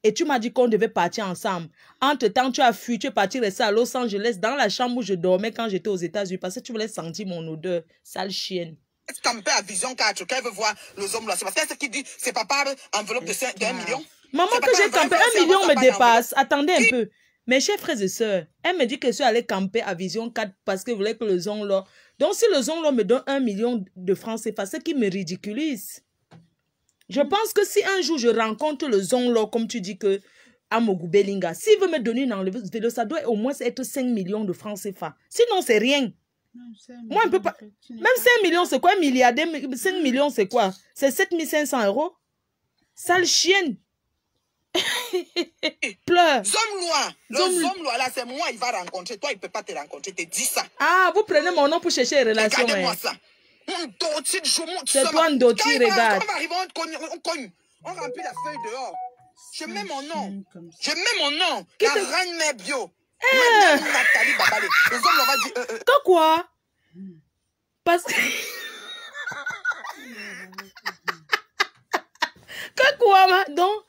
Et tu m'as dit qu'on devait partir ensemble. Entre-temps, tu as fui, tu es parti rester à Los Angeles, dans la chambre où je dormais quand j'étais aux États-Unis, parce que tu voulais sentir mon odeur. Sale chienne. Campé à Vision 4, qu'elle veut voir les hommes là. C'est parce qu'elle qui dit, c'est pas par enveloppe de 1 million. Maman, que j'ai campé, 1 million me dépasse. Attendez un peu. Mes chers frères et sœurs, elle me dit que je suis allée camper à Vision 4 parce qu'elle voulait que le Zonlo... Donc, si le Zonlo me donne 1 million de francs, c'est parce qu'il me ridiculise. Je pense que si un jour je rencontre le Zonlo, comme tu dis que à Mogoubelinga, s'il veut me donner une enleveuse vélo, ça doit au moins être 5 millions de francs CFA. Sinon, c'est rien. Non, moi, un peu pas. Même 5 millions, c'est quoi? 1 milliardaire? 5 millions, c'est quoi? C'est 7500 €. Sale chienne. Pleure. Zomme là, c'est moi, il va rencontrer. Toi, il ne peut pas te rencontrer. Tu te dis ça. Ah, vous prenez mon nom pour chercher une relation. Regardez-moi ça. C'est toi, un doti, regarde. Quand on va arriver, on cogne. On remplit la feuille dehors. Je mets mon nom. Je mets mon nom. La reine mère bio. Madame Nathalie Babale. Les hommes, on va dire... Que quoi? Parce que... Que quoi, Donc...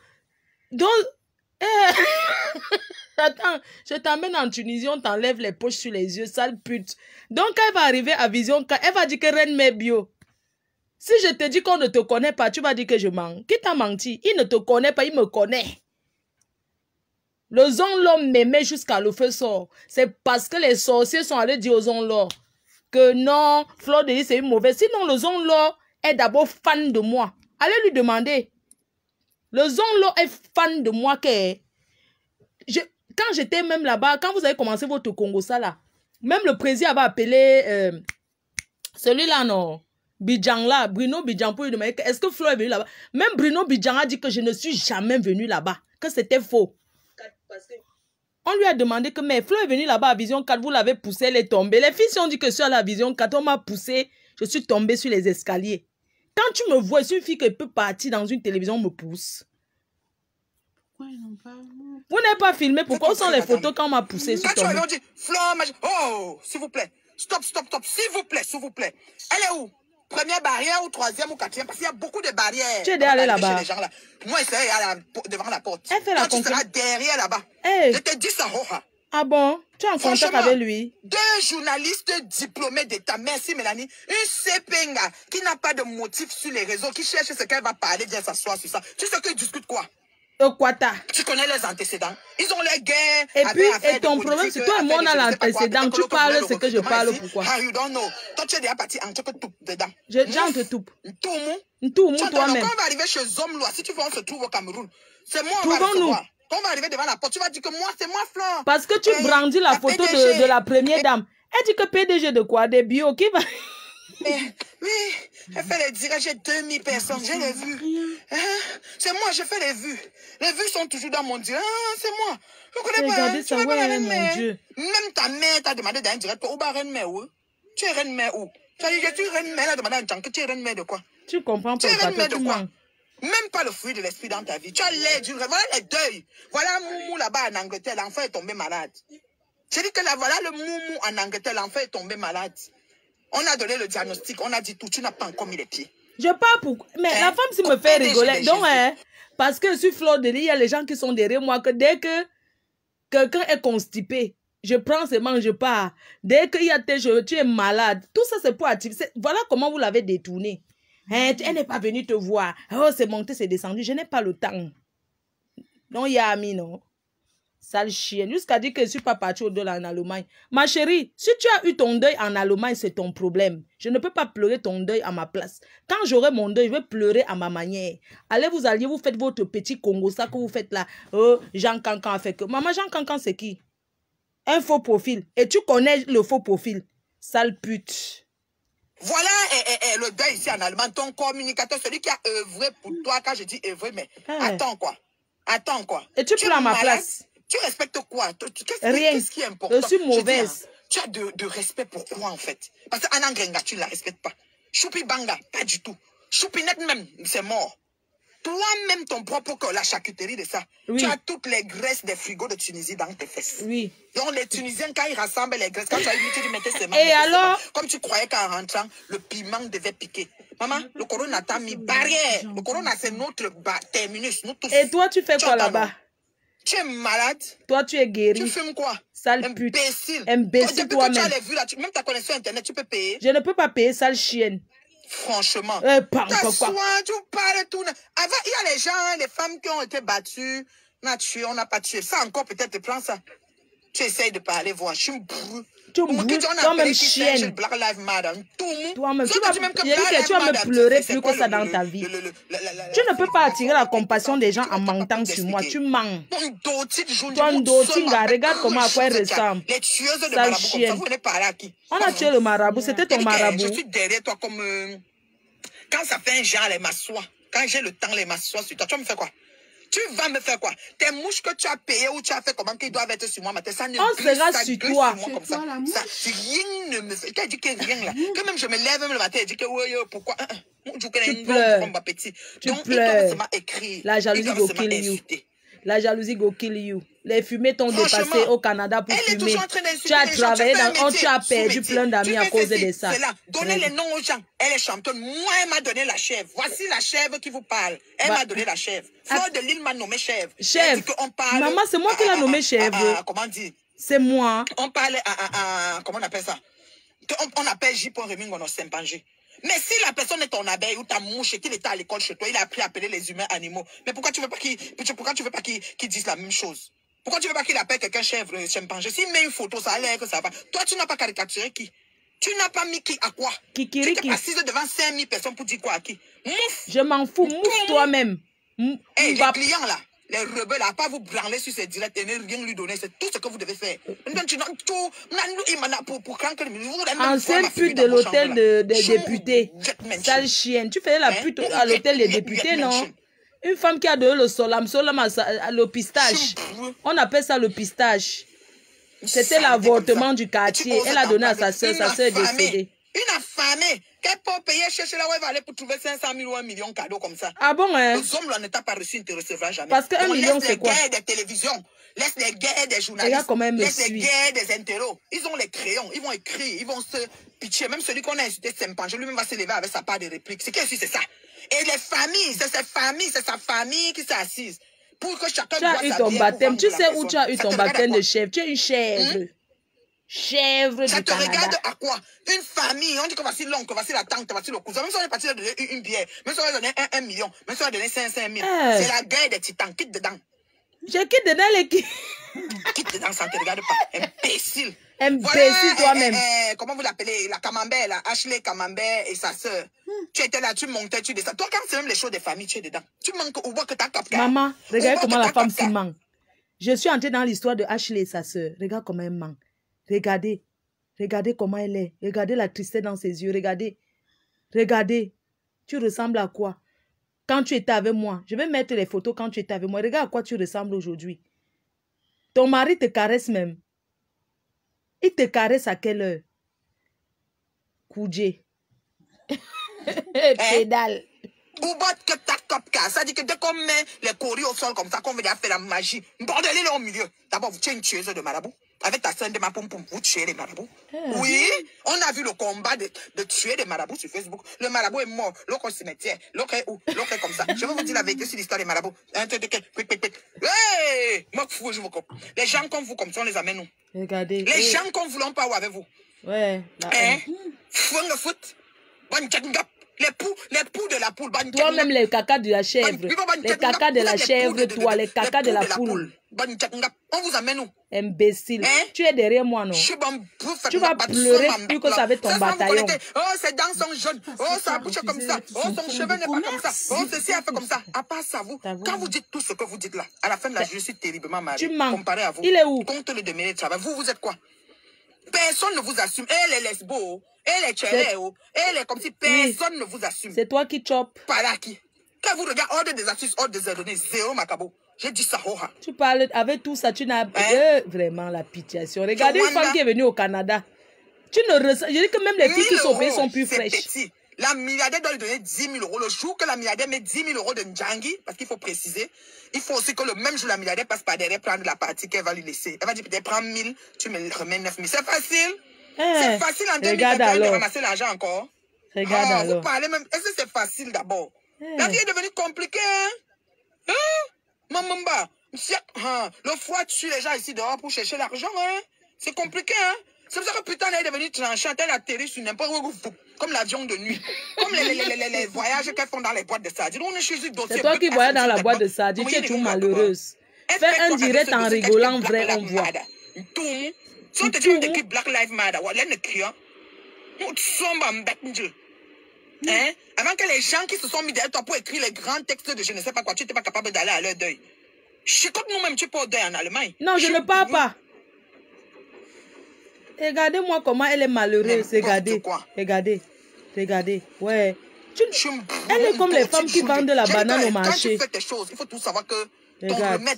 Attends, je t'emmène en Tunisie, on t'enlève les poches sur les yeux, sale pute. Donc, quand elle va arriver à Vision, elle va dire que reine mère bio. Si je te dis qu'on ne te connaît pas, tu vas dire que je mens. Qui t'a menti? Il ne te connaît pas, il me connaît. Le Zonlo m'aimait jusqu'à le feu sort. C'est parce que les sorciers sont allés dire aux Zonlo, que non, Fleur de Lis c'est une mauvaise. Sinon, le Zonlo est d'abord fan de moi. Allez lui demander. Le Zonlo est fan de moi. Quand j'étais même là-bas, quand vous avez commencé votre Congo, ça là, même le président avait appelé celui-là, non, Bidjan là, Bruno Bidjan pour lui demander est-ce que Flo est venu là-bas. Même Bruno Bidjan a dit que je ne suis jamais venu là-bas, que c'était faux. Parce que on lui a demandé que mais Flo est venu là-bas à Vision 4, vous l'avez poussé, elle est tombée. Les filles ont dit que sur la Vision 4, on m'a poussé, je suis tombée sur les escaliers. Quand tu me vois, c'est une fille qui peut partir dans une télévision, on me pousse. Pourquoi ils n'ont pas... Vous n'avez pas filmé, pourquoi sont les photos quand on m'a poussé sur ton... Oh, s'il vous plaît. Stop, s'il vous plaît, s'il vous plaît. Elle est où? Première barrière ou troisième ou quatrième? Parce qu'il y a beaucoup de barrières. Tu es allé là-bas. Moi, c'est devant la porte. Elle fait la tu seras derrière là-bas. Hey. Je te dis ça, Roha. Ah bon? Tu es en contact avec lui? 2 journalistes diplômés d'État, merci Mélanie, une CPNGA qui n'a pas de motif sur les réseaux, qui cherche ce qu'elle va parler, vient s'asseoir sur ça. Tu sais qu'ils discutent quoi? Tu connais les antécédents. Ils ont les guerres. Et puis, et ton problème, c'est toi et moi, on a l'antécédent. Tu parles ce que je parle, pourquoi? Toi, tu es déjà parti en tout dedans. J'entre tout. Tout, toi-même. Quand on va arriver chez Zomlo, si tu vois, on se trouve au Cameroun. C'est moi, on va recevoir. Quand on va arriver devant la porte, tu vas dire que moi, c'est moi, Flore. Parce que tu brandis la photo de la première dame. Elle dit que PDG de quoi? Des bio qui va... Oui, elle fait les directs, j'ai 2000 personnes, j'ai les vues. C'est moi, j'ai fait les vues. Les vues sont toujours dans mon direct. C'est moi. Je connais pas. Regardez ça, ouais, mon Dieu. Même ta mère t'a demandé dans un direct, où est reine mère où? Tu es reine mère où? Tu as dit, je suis reine mère, elle a demandé à un temps que tu es reine mère de quoi? Tu comprends pas. Tu es reine mère de quoi? Même pas le fruit de l'esprit dans ta vie. Tu as l'air d'une... Voilà les deuils. Voilà Moumou là-bas en Angleterre, l'enfant est tombé malade. J'ai dit que là, voilà le Moumou en Angleterre, l'enfant est tombé malade. On a donné le diagnostic, on a dit tout, tu n'as pas encore mis les pieds. Je parle pour... Mais la femme, si me fait rigoler. Donc, parce que sur Fleur de Lis, il y a les gens qui sont derrière moi, que dès que quelqu'un est constipé, je prends ses mains, je pars. Dès qu'il y a tes cheveux, tu es malade. Tout ça, c'est pour activer. Voilà comment vous l'avez détourné. Elle n'est pas venue te voir. Oh, c'est monté, c'est descendu. Je n'ai pas le temps. Non, il y a ami, non. Sale chienne. Jusqu'à dire que je ne suis pas partie au-delà en Allemagne. Ma chérie, si tu as eu ton deuil en Allemagne, c'est ton problème. Je ne peux pas pleurer ton deuil à ma place. Quand j'aurai mon deuil, je vais pleurer à ma manière. Allez, vous alliez, vous faites votre petit Congo, ça que vous faites là. Oh, Jean Cancan a fait que... Maman, Jean Cancan, c'est qui? Un faux profil. Et tu connais le faux profil. Sale pute. Voilà le deuil ici en Allemagne. Ton communicateur, celui qui a œuvré pour toi, quand je dis œuvré, mais attends quoi? Attends quoi? Et tu prends ma place? Tu respectes quoi? Rien. Qu'est-ce qui est important? Je suis mauvaise. Tu as de respect pour quoi en fait? Parce qu'Anna Grenga, tu ne la respectes pas. Choupi Banga, pas du tout. Choupinette même, c'est mort. Toi-même, ton propre corps, la charcuterie de ça. Oui. Tu as toutes les graisses des frigos de Tunisie dans tes fesses. Oui. Donc les Tunisiens, quand ils rassemblent les graisses, quand tu as eu tu mettais ses mains. Et alors? Comme tu croyais qu'en rentrant, le piment devait piquer. Maman, le corona t'a mis barrière. Le corona, c'est notre terminus. Nous tous. Et toi, tu fais quoi là-bas? Tu es malade. Toi, tu es guéri. Tu fumes quoi? Sale pute. Imbécile. Imbécile toi-même. Tu as les vues là, même ta connexion internet, tu peux payer. Je ne peux pas payer, sale chienne. Franchement. T'assois, tu parles tout. Avant, il y a les gens, les femmes qui ont été battues. On a tué, on n'a pas tué. Ça encore, peut-être, prends ça. Tu essayes de parler, voir. Je suis brûle. Tu me toi-même chienne. Toi-même, tu vas me pleurer plus que ça dans ta vie. Tu ne peux pas attirer la compassion des gens en mentant sur moi. Tu mens. Toi, Ndotinga, regarde comment à quoi elle ressemble. Sale chienne. On a tué le marabout. C'était ton marabout. Je suis derrière toi comme... Quand ça fait un genre, les m'assois. Quand j'ai le temps, les m'assois sur toi. Tu vas me faire quoi? Tu vas me faire quoi? Tes mouches que tu as payées ou tu as fait comment qu'ils doivent être sur moi, mais ça ne sera sur toi. Comme ça. Rien ne me fait. Tu as dit que rien là. Que même je me lève même le matin et dis que ouais, pourquoi? Tu pleures. Tu pleures. La jalousie go kill you. La jalousie go kill you. Les fumées t'ont dépassé au Canada pour fumer. Tu as travaillé dans... Tu as perdu plein d'amis à cause de ça. Donnez les noms aux gens. Elle est championne. Moi, elle m'a donné la chèvre. Voici la chèvre qui vous parle. Elle m'a donné la chèvre. Fleur de Lille m'a nommé chèvre. Chèvre. Maman, c'est moi qui l'ai nommé chèvre. Comment dire? C'est moi. On parle comment on appelle ça? On appelle J. Reming on a Saint-Pangé. Mais si la personne est ton abeille ou ta mouche et qu'il était à l'école chez toi, il a appris à appeler les humains animaux. Mais pourquoi tu veux pas qu'ils disent la même chose? Pourquoi tu veux pas qu'il appelle quelqu'un chèvre, chimpanzé? S'il met une photo, ça a l'air que ça va. Toi, tu n'as pas caricaturé qui? Tu n'as pas mis qui à quoi? Kikiriki. Tu t'es assise devant 5000 personnes pour dire quoi à qui? Mouf. Je m'en fous, mouf toi-même. Les clients là, les rebelles, à pas vous branler sur ces directs et ne rien lui donner, c'est tout ce que vous devez faire. Ancienne pute de l'hôtel des députés. Sale chienne. Tu faisais la pute à l'hôtel des députés, non? Une femme qui a donné le solam le pistache. On appelle ça le pistache. C'était l'avortement du quartier. Elle a donné à sa soeur est décédée. Une affamée, qu'elle peut payer chercher là où elle va aller pour trouver 500 000 ou 1 million de cadeaux comme ça. Ah bon, hein? Les hommes là ne t'ont pas reçu, ne te recevront jamais. Parce qu'un million, c'est quoi? Laisse les guerres des télévisions, laisse les guerres des journalistes, laisse les guerres des intellos. Ils ont les crayons, ils vont écrire, ils vont se pitcher. Même celui qu'on a incité Saint-Pange, lui-même va se lever avec sa part de réplique. C'est qu'est-ce que c'est ça? Et les familles, c'est ses familles, c'est sa famille qui s'est assise. Pour que chacun doit eu ton baptême. Tu sais où tu as eu ton baptême de chèvre? Tu es une chèvre. Chèvre du Canada. Ça te regarde à quoi? Une famille, on dit que voici l'oncle, voici la tante, voici le cousin. Même si on est parti de donner une bière, même si on a donné 1 million, même si on a donné 500 000, c'est la guerre des titans. Quitte dedans. Je quitte dedans l'équipe. Quitte dedans, ça ne te regarde pas. Imbécile. Imbécile toi-même. Comment vous l'appelez? La Camembert, la Ashley Camembert et sa soeur. Tu étais là, tu montais, tu descends. Toi, quand c'est même les choses des familles, tu es dedans. Tu manques au bois que t'as capté. Maman, regarde comment la femme s'y manque. Je suis entrée dans l'histoire de Ashley et sa soeur. Regarde comment elle manque. Regardez. Regardez comment elle est. Regardez la tristesse dans ses yeux. Regardez. Regardez. Tu ressembles à quoi? Quand tu étais avec moi. Je vais mettre les photos quand tu étais avec moi. Regarde à quoi tu ressembles aujourd'hui. Ton mari te caresse même. Il te caresse à quelle heure? Koudje. Pédale. Ou bot que ta copca. Ça dit que dès qu'on met les coris au sol comme ça, qu'on veut dire faire la magie. Bordelez là au milieu. D'abord, vous tuez une tueuse de marabout. Avec ta soeur de ma poum poum, vous tuez les marabouts. Oui, on a vu le combat de tuer des marabouts sur Facebook. Le marabout est mort, l'autre au cimetière, l'autre est où? L'autre est comme ça. Je vais vous dire la vérité sur l'histoire des marabouts. Hey, moi, je vous comprends. Les gens comme vous, comme ça, on les amène où? Regardez. Les gens qu'on ne voulons pas où avec vous. Ouais. Fouang le foot. Les poux de la poule. Toi-même, les caca de la chèvre. Les caca de la chèvre, toi, les caca de la poule. On vous amène où? Imbécile. Tu es derrière moi, non? Tu vas pleurer plus que ça avec ton bataillon. Oh, ses dents sont jaunes. Oh, sa bouche est comme ça. Oh, son cheveu n'est pas comme ça. Oh, ceci a fait comme ça. À part ça, vous, quand vous dites tout ce que vous dites là, à la fin de la journée, je suis terriblement malade. Tu mens. Comparé à vous. Il est où? Compte le demi de travail. Vous êtes quoi? Personne ne vous assume. Elle est lesbo. Elle est tchéléo. Elle est comme si personne ne vous assume. C'est toi qui chope. Par là qui? Quand vous regardez ordre des astuces, ordre des ordonnées, zéro macabo. J'ai dit ça, hoha. Tu parles avec tout ça, tu n'as vraiment la pitié. Regardez une femme qui est venue au Canada. Tu ne ressens. Je dis que même les filles qui sont payées sont plus fraîches. Petit. La milliardaire doit lui donner 10 000 euros. Le jour que la milliardaire met 10 000 euros de Ndjangi, parce qu'il faut préciser, il faut aussi que le même jour la milliardaire passe par derrière prendre la partie qu'elle va lui laisser. Elle va dire peut-être prends 1000, tu me remets 9 000. C'est facile. C'est facile en 2021 de ramasser l'argent encore. Regarde alors. Vous parlez même. Est-ce que c'est facile d'abord? La vie est devenue compliquée, hein? Mamamba. Le foie tue les gens ici dehors pour chercher l'argent, hein? C'est compliqué, hein? C'est pour ça que putain, elle est devenue tranchante, elle atterrit sur n'importe où, comme l'avion de nuit. Comme les voyages qu'elles font dans les boîtes de sardines. C'est toi qui voyais dans la boîte de sardines, tu es toujours malheureuse. Fais un direct en rigolant, vrai, on voit. Si on te dit d'écrire Black Lives Matter, on ne crie, hein? Hein? Avant que les gens qui se sont mis derrière toi pour écrire les grands textes de je ne sais pas quoi, tu n'étais pas capable d'aller à leur deuil. Chicote nous-mêmes, tu peux au deuil en Allemagne. Non, je ne pars pas. Regardez-moi comment elle est malheureuse. Regardez. Regardez. Regardez. Ouais. Elle est comme les femmes qui vendent de la banane au marché. Quand tu fais tes choses, il faut tout savoir que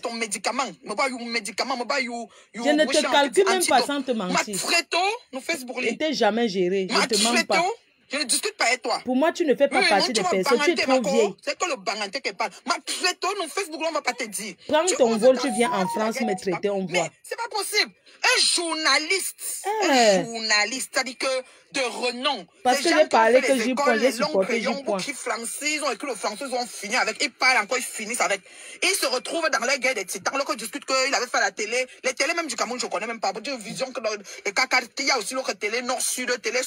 ton médicament. Je ne te calcule même pas sans te mentir. Je n'étais jamais géré. Je ne te mens pas. Je ne discute pas avec toi. Pour moi, tu ne fais pas partie des personnes. Tu es trop vieille. C'est que le banganté qui parle. Ma traito, non, Facebook, on ne va pas te dire. Prends ton vol, tu viens en France me traiter, on voit. C'est pas possible. Un journaliste. Un journaliste, c'est-à-dire que de renom. Parce que j'ai parlé que j'ai supporté, j'ai point. Qui français, ils ont écrit le français, ils ont fini avec. Ils parlent encore, ils finissent avec. Ils se retrouvent dans la guerre des titans. Alors qu'on discute qu'il avait fait la télé. Les télés même du Cameroun, je ne connais même pas. Pour dire vision que le caca, il y a aussi l'autre télé nord-sud, télé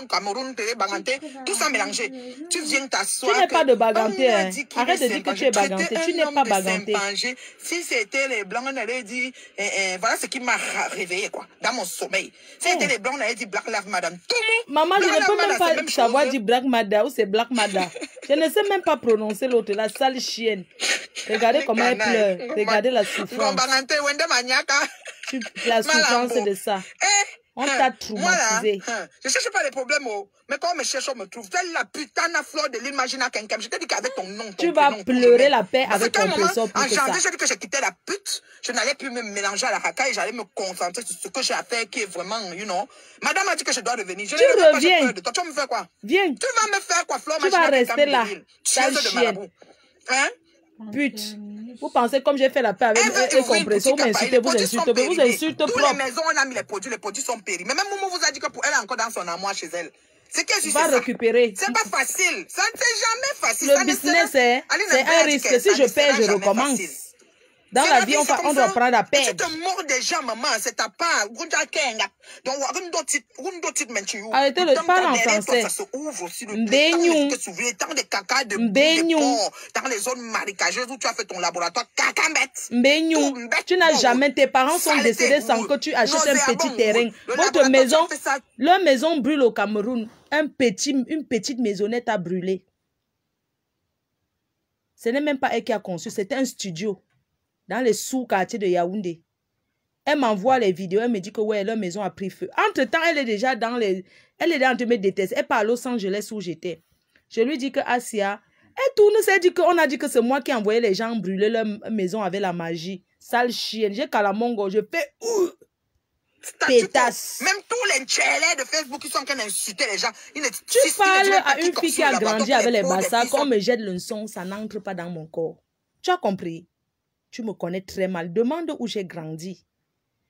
Cameroun, télé Baganté. Tout ça mélangé. Tu viens t'asseoir. Tu n'es pas de Baganté. Arrête de dire que tu es Baganté. Tu n'es pas Baganté. Si c'était les blancs, on allait dire, voilà ce qui m'a réveillé, quoi, dans mon sommeil. Si c'était les blancs, on allait dire Black Lives Matter. Tout Maman, je ne peux même pas savoir dire Black Mada ou c'est Black Mada. Je ne sais même pas prononcer l'autre, la sale chienne. Regardez comment elle pleure. Regardez la souffrance. La souffrance de ça. On t'a traumatisé. Je cherche pas les problèmes, mais quand on me cherche, on me trouve. Telle la putain de fleur de l'imaginaire quelqu'un. Je t'ai dit qu'avec ton nom. Tu vas pleurer la paix avec ton pression pour en que ça. janvier, j'ai dit que j'ai quitté la pute. Je n'allais plus me mélanger à la racaille. J'allais me concentrer sur ce que j'ai à faire qui est vraiment, you know. Madame a dit que je dois revenir. Je tu reviens. Pas de toi. Tu vas me faire quoi? Viens. Tu vas me faire quoi, Fleur? Tu vas rester là. Sale chienne. Hein? Pute. Vous pensez comme j'ai fait la paix avec les compressions, vous m'insultez, vous insultez, vous insultez propre. Toutes les maisons, on a mis les produits sont péris. Mais même Momo vous a dit que pour elle est encore dans son amour chez elle. C'est qu'elle va récupérer. C'est pas facile. Ça ne c'est jamais facile. Le business, c'est un risque. Si je perds, je recommence. Dans la vie, on doit prendre la paix. Tu te mords des gens, maman, c'est ta part. Arrêtez le parler en français. Ça se ouvre aussi le tant de caca de porc dans les zones marécageuses où tu as fait ton laboratoire. Caca bête. Tu n'as jamais, tes parents sont décédés sans que tu achètes un petit terrain. Votre maison, leur maison brûle au Cameroun. Une petite maisonnette a brûlé. Ce n'est même pas elle qui a conçu, c'était un studio. Dans les sous-quartiers de Yaoundé. Elle m'envoie les vidéos, elle me dit que ouais, leur maison a pris feu. Entre-temps, elle est déjà dans les... Elle est en train de me détester. Elle part à Los Angeles où j'étais. Je lui dis que Asia, elle tourne, elle dit qu'on a dit que c'est moi qui ai envoyé les gens brûler leur maison avec la magie. Sale chienne. J'ai Kalamongo, je fais... pétasse. Même tous les tchélés de Facebook qui sont en train d'insulter les gens. Tu parles à une fille qui a grandi avec les bassards, quand on me jette le son, ça n'entre pas dans mon corps. Tu as compris? Tu me connais très mal. Demande où j'ai grandi.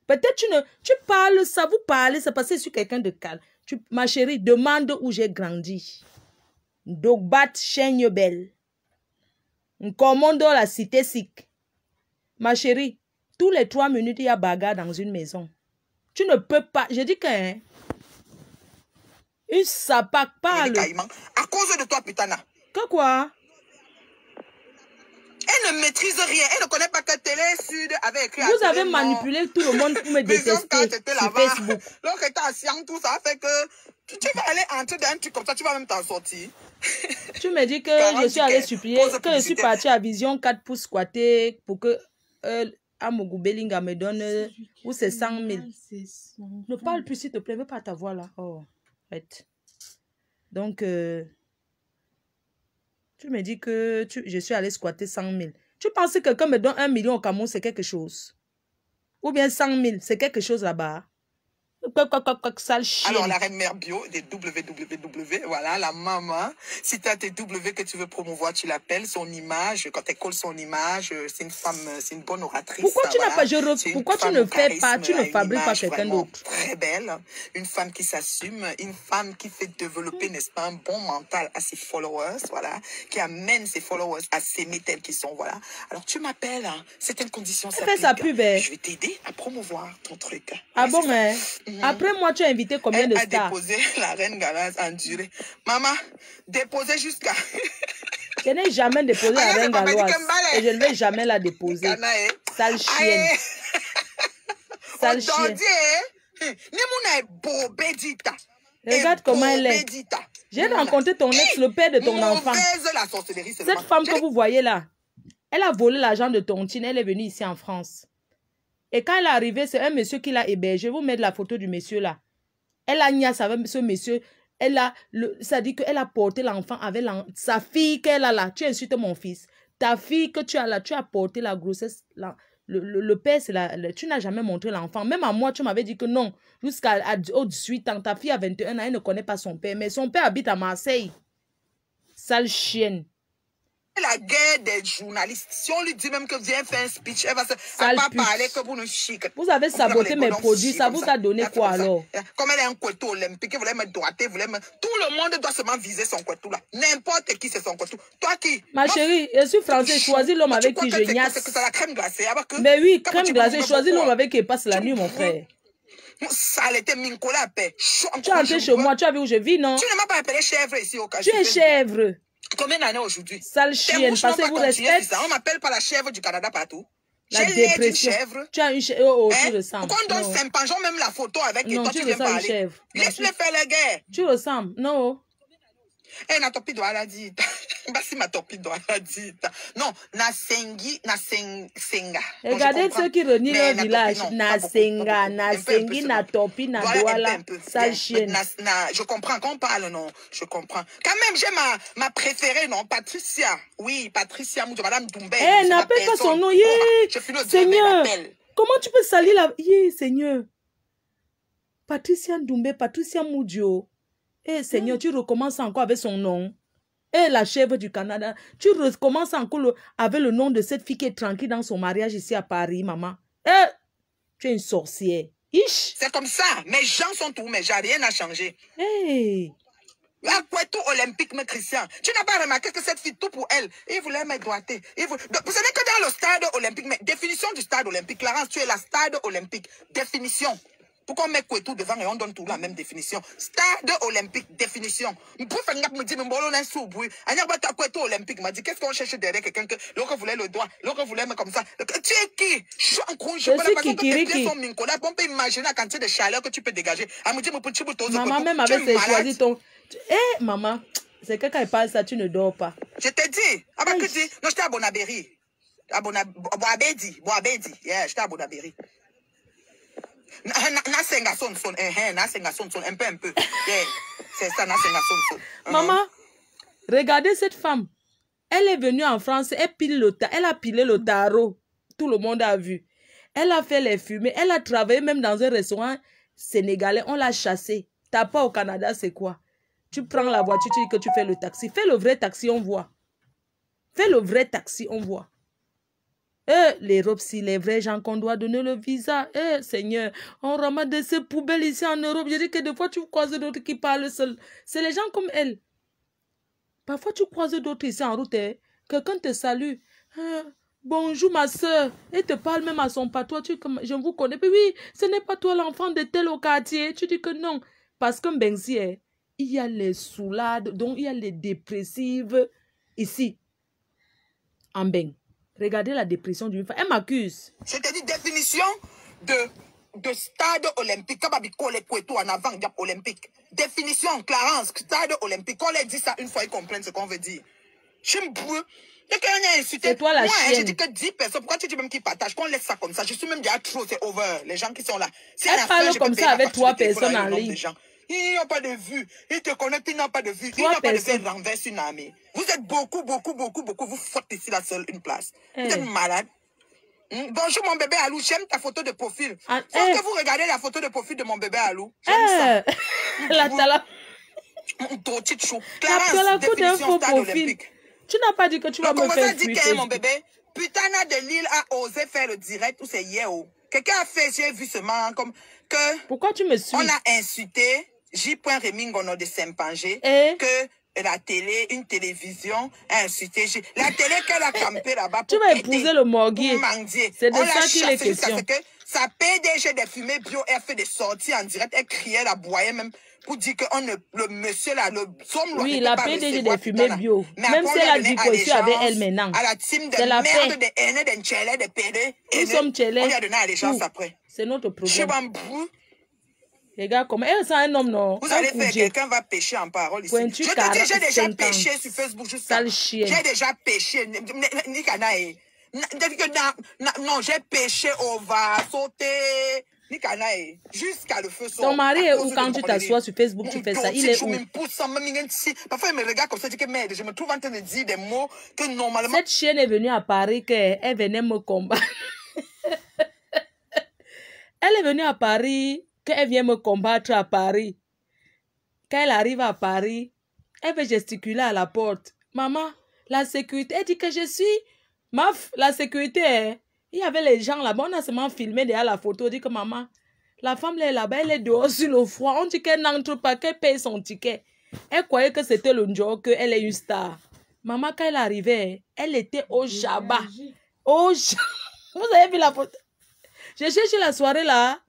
Peut-être tu parles ça, vous parlez, c'est parce que je suis quelqu'un de calme. Ma chérie, demande où j'ai grandi. Dogbat Chaigne Belle. Commando la cité sikh. Ma chérie, tous les 3 minutes, il y a bagarre dans une maison. Tu ne peux pas. Je dis que... Hein, une sapac parle. À cause de toi, putana. Que quoi? Elle ne maîtrise rien. Elle ne connaît pas que Télé Sud avait écrit. Vous avez manipulé tout le monde pour me détester sur Facebook. L'autre était assis en tout ça fait que tu vas aller entrer dans un truc comme ça, tu vas même t'en sortir. Tu me dis que je suis allée supplier, que je suis partie à Vision 4 pour squatter pour que Amougou Bellinga me donne, ou c'est 100 000. Ne parle plus s'il te plaît, ne veux pas ta voix là. Oh, arrête. Donc... tu me dis que je suis allée squatter 100 000. Tu penses que quelqu'un me donne 1 million au Cameroun, c'est quelque chose? Ou bien 100 000, c'est quelque chose là-bas? Sale chien. Alors, la reine mère bio des www, voilà, la maman. Si tu as tes W que tu veux promouvoir, tu l'appelles, son image. Quand elle colle son image, c'est une femme, c'est une bonne oratrice. Pourquoi tu n'as pas, pourquoi tu ne fais pas, tu ne fabriques pas quelqu'un d'autre? Très belle, une femme qui s'assume, une femme qui fait développer, n'est-ce pas, un bon mental à ses followers, voilà, qui amène ses followers à s'aimer tels qu'ils sont, voilà. Alors, tu m'appelles, hein, certaines conditions s'appliquent. Fais sa pub, hein. Je vais t'aider à promouvoir ton truc. Ah bon, hein? Après moi, tu as invité combien de stars? Elle a déposé la reine Galaz en durée. Maman, déposez jusqu'à... Je n'ai jamais déposé la reine Galoise. Et je ne vais jamais la déposer. Sale chienne. Sale chienne. Regarde comment elle est. J'ai rencontré ton ex, le père de ton enfant. Cette femme que vous voyez là, elle a volé l'argent de Tontine. Elle est venue ici en France. Et quand elle est arrivée, c'est un monsieur qui l'a hébergé. Vous mettez la photo du monsieur là. Elle a niasse avec ce monsieur. Ça dit qu'elle a porté l'enfant avec sa fille qu'elle a là. Tu insultes mon fils. Ta fille que tu as là, tu as porté la grossesse. Le père, tu n'as jamais montré l'enfant. Même à moi, tu m'avais dit que non. Jusqu'au 18 ans, ta fille a 21 ans, elle ne connaît pas son père. Mais son père habite à Marseille. Sale chienne. La guerre des journalistes. Si on lui dit même que viens faire un speech, elle va pas parler que vous nous chic. Vous avez saboté mes produits, ça vous a donné quoi alors? Comme elle est un couteau olympique, vous voulez me doigter, tout le monde doit seulement viser son couteau là. N'importe qui c'est son couteau. Toi qui? Ma chérie, je suis française, choisis l'homme avec qui je niasse. C'est la crème glacée. Mais oui, crème glacée, choisis l'homme avec qui passe la nuit, mon frère. Ça était mincolé à paix. Tu es entré chez moi, tu as vu où je vis, non? Tu ne m'as pas appelé chèvre ici au cas. Tu es chèvre. Combien d'années aujourd'hui? Sale chienne, parce que vous respectez. On m'appelle pas la chèvre du Canada partout. La dépression. Tu as une chèvre. Oh, tu ressembles. Pourquoi on donne Saint-Pangeon même la photo avec et non, toi tu viens parler? Laisse-le faire la guerre. Tu ressembles. Non. Eh, na topi doit la dire. Basi ma topi doit la dire. Non, na sengi, na senga. Regardez ceux qui renient leur village. Na senga, na sengi, na topi, na douala. Sale chienne. Je comprends qu'on parle, non. Je comprends. Quand même, j'ai ma préférée, non. Patricia. Oui, Patricia, Madame Doumbé. Eh, n'appelle pas son nom. Seigneur. Comment tu peux salir la... Seigneur. Patricia Doumbé, Patricia Moudio. Eh, Seigneur, tu recommences encore avec son nom. Eh, la chèvre du Canada. Tu recommences encore avec le nom de cette fille qui est tranquille dans son mariage ici à Paris, maman. Eh, tu es une sorcière. C'est comme ça. Mes gens sont tout, mais j'ai rien à changer. Hey. La Cueto olympique, mais Christian. Tu n'as pas remarqué que cette fille, tout pour elle, il voulait mettre droité. Ce n'est que dans le stade olympique. Mais définition du stade olympique. Clarence, tu es la stade olympique. Définition. Pourquoi on met Cueto devant et on donne tout la même définition? Stade olympique, définition. Pour faire me dire, mais sous bruit. Cueto olympique m'a dit, qu'est-ce qu'on cherche derrière quelqu'un que l'autre voulait le doigt, l'autre voulait me comme ça. Tu es qui? Je suis en congé. On peut imaginer la quantité de chaleur que tu peux dégager. Maman, même avec choisi ton. Eh, maman, c'est que quand elle parle ça, tu ne dors pas. Je t'ai dit. Ah bah, que dis? Non, j'étais à Bonabéry. Boabedi. Yeah, j'étais à Bonabéry. Un peu. C'est ça, Maman, regardez cette femme. Elle est venue en France, elle a pilé le tarot. Tout le monde a vu. Elle a fait les fumées. Elle a travaillé même dans un restaurant sénégalais. On l'a chassée. T'as pas au Canada, c'est quoi? Tu prends la voiture, tu dis que tu fais le taxi. Fais le vrai taxi, on voit. Fais le vrai taxi, on voit. Les robes, si les vrais gens qu'on doit donner le visa. Seigneur, on ramasse de ces poubelles ici en Europe. Je dis que des fois, tu croises d'autres qui parlent seuls. C'est les gens comme elle. Parfois, tu croises d'autres ici en route. Quelqu'un te salue. Bonjour, ma soeur. Et te parle même à son patois. Je vous connais. Puis oui, ce n'est pas toi l'enfant de tel au quartier. Tu dis que non. Parce que Benzi, il y a les soulades, donc il y a les dépressives ici, en Beng. Regardez la dépression d'une femme. Elle m'accuse. Je te dis définition de stade olympique. En avant, olympique. Définition, Clarence, stade olympique. Quand on leur dit ça une fois, ils comprennent ce qu'on veut dire. C'est toi la chienne. Je dis que 10 personnes. Pourquoi tu dis même qu'ils partagent? Qu'on laisse ça comme ça. Je suis même déjà trop, c'est over. Les gens qui sont là. Si elle parle comme ça avec 3 personnes en ligne. Ils n'ont pas de vue. Ils te connaissent, ils n'ont pas de vue. Ils n'ont pas de vue, ils renversent une armée. Vous êtes beaucoup. Vous foutez ici la seule une place. Vous êtes malade. Bonjour mon bébé Alou, j'aime ta photo de profil. Faut que vous regardez la photo de profil de mon bébé Alou. J'aime ça. La définition stade olympique. Tu n'as pas dit que tu vas me faire dit que mon bébé, Putana de Lille a osé faire le direct ou c'est hier. Quelqu'un a fait, j'ai vu seulement comme que... Pourquoi tu me suis? On a insulté J. Remingono de Saint-Pangé que la télé, une télévision a insulté la télé qu'elle a campé là-bas. Tu vas épouser le morguier. C'est de ça qu'il est question. Sa PDG des fumées bio, elle fait des sorties en direct, elle criait, elle aboyait même pour dire que le monsieur là, le homme... Oui, la PDG des fumées bio. Même si elle a dit que tu avec elle maintenant. À la team de merde, de haine, de tchélé, de pédé. Nous sommes tchélé. On lui a donné à les gens après. C'est notre problème. Regarde comment elle sent un homme, non? Vous allez faire, quelqu'un va pêcher en parole ici. Je te dis, j'ai déjà pêché sur Facebook juste ça. J'ai déjà pêché. Non, j'ai pêché, on va sauter. Jusqu'à le feu sort. Ton mari est où quand tu t'assois sur Facebook, tu fais ça? Il est où? Parfois, il me regarde comme ça, je dis que merde, je me trouve en train de dire des mots que normalement... Cette chienne est venue à Paris, qu'elle venait me combattre. Elle est venue à Paris, qu'elle vient me combattre à Paris. Quand elle arrive à Paris, elle veut gesticuler à la porte. Maman, la sécurité, elle dit que je suis... la sécurité, il y avait les gens là-bas, on a seulement filmé derrière la photo, on dit que maman, la femme là, là-bas, elle est dehors sur le froid, on dit qu'elle n'entre pas, qu'elle paye son ticket. Elle croyait que c'était le jour, qu'elle est une star. Maman, quand elle arrivait, elle était au Jabba. Vous avez vu la photo? J'ai cherché la soirée là,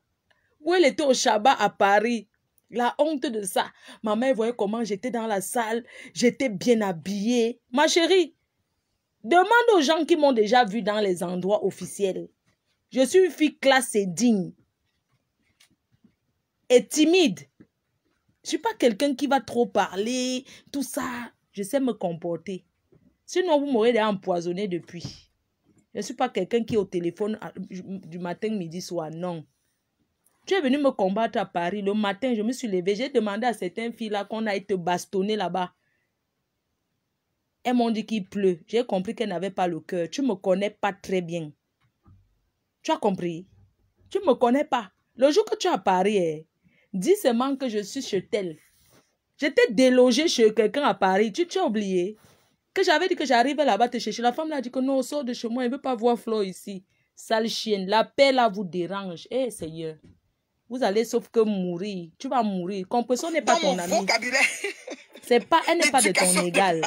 où elle était au Shabbat à Paris. La honte de ça. Maman, elle voyait comment j'étais dans la salle, j'étais bien habillée. Ma chérie, Demande aux gens qui m'ont déjà vu dans les endroits officiels. Je suis une fille classe et digne. Et timide. Je ne suis pas quelqu'un qui va trop parler, tout ça. Je sais me comporter. Sinon, vous m'aurez déjà empoisonné depuis. Je ne suis pas quelqu'un qui est au téléphone du matin, midi, soir. Non. Tu es venu me combattre à Paris. Le matin, je me suis levée. J'ai demandé à certaines filles-là qu'on aille te bastonner là-bas. Elles m'ont dit qu'il pleut. J'ai compris qu'elles n'avaient pas le cœur. Tu ne me connais pas très bien. Tu as compris? Tu ne me connais pas. Le jour que tu es à Paris, dis seulement que je suis chez tel. J'étais délogée chez quelqu'un à Paris. Tu as oublié? Que j'avais dit que j'arrivais là-bas te chercher. La femme là a dit que non, sort de chez moi. Elle ne veut pas voir Flo ici. Sale chienne. La paix là vous dérange. Eh, Seigneur. Vous allez sauf que mourir. Tu vas mourir. Compression n'est pas ton ami. C'est pas, elle n'est pas de ton égal.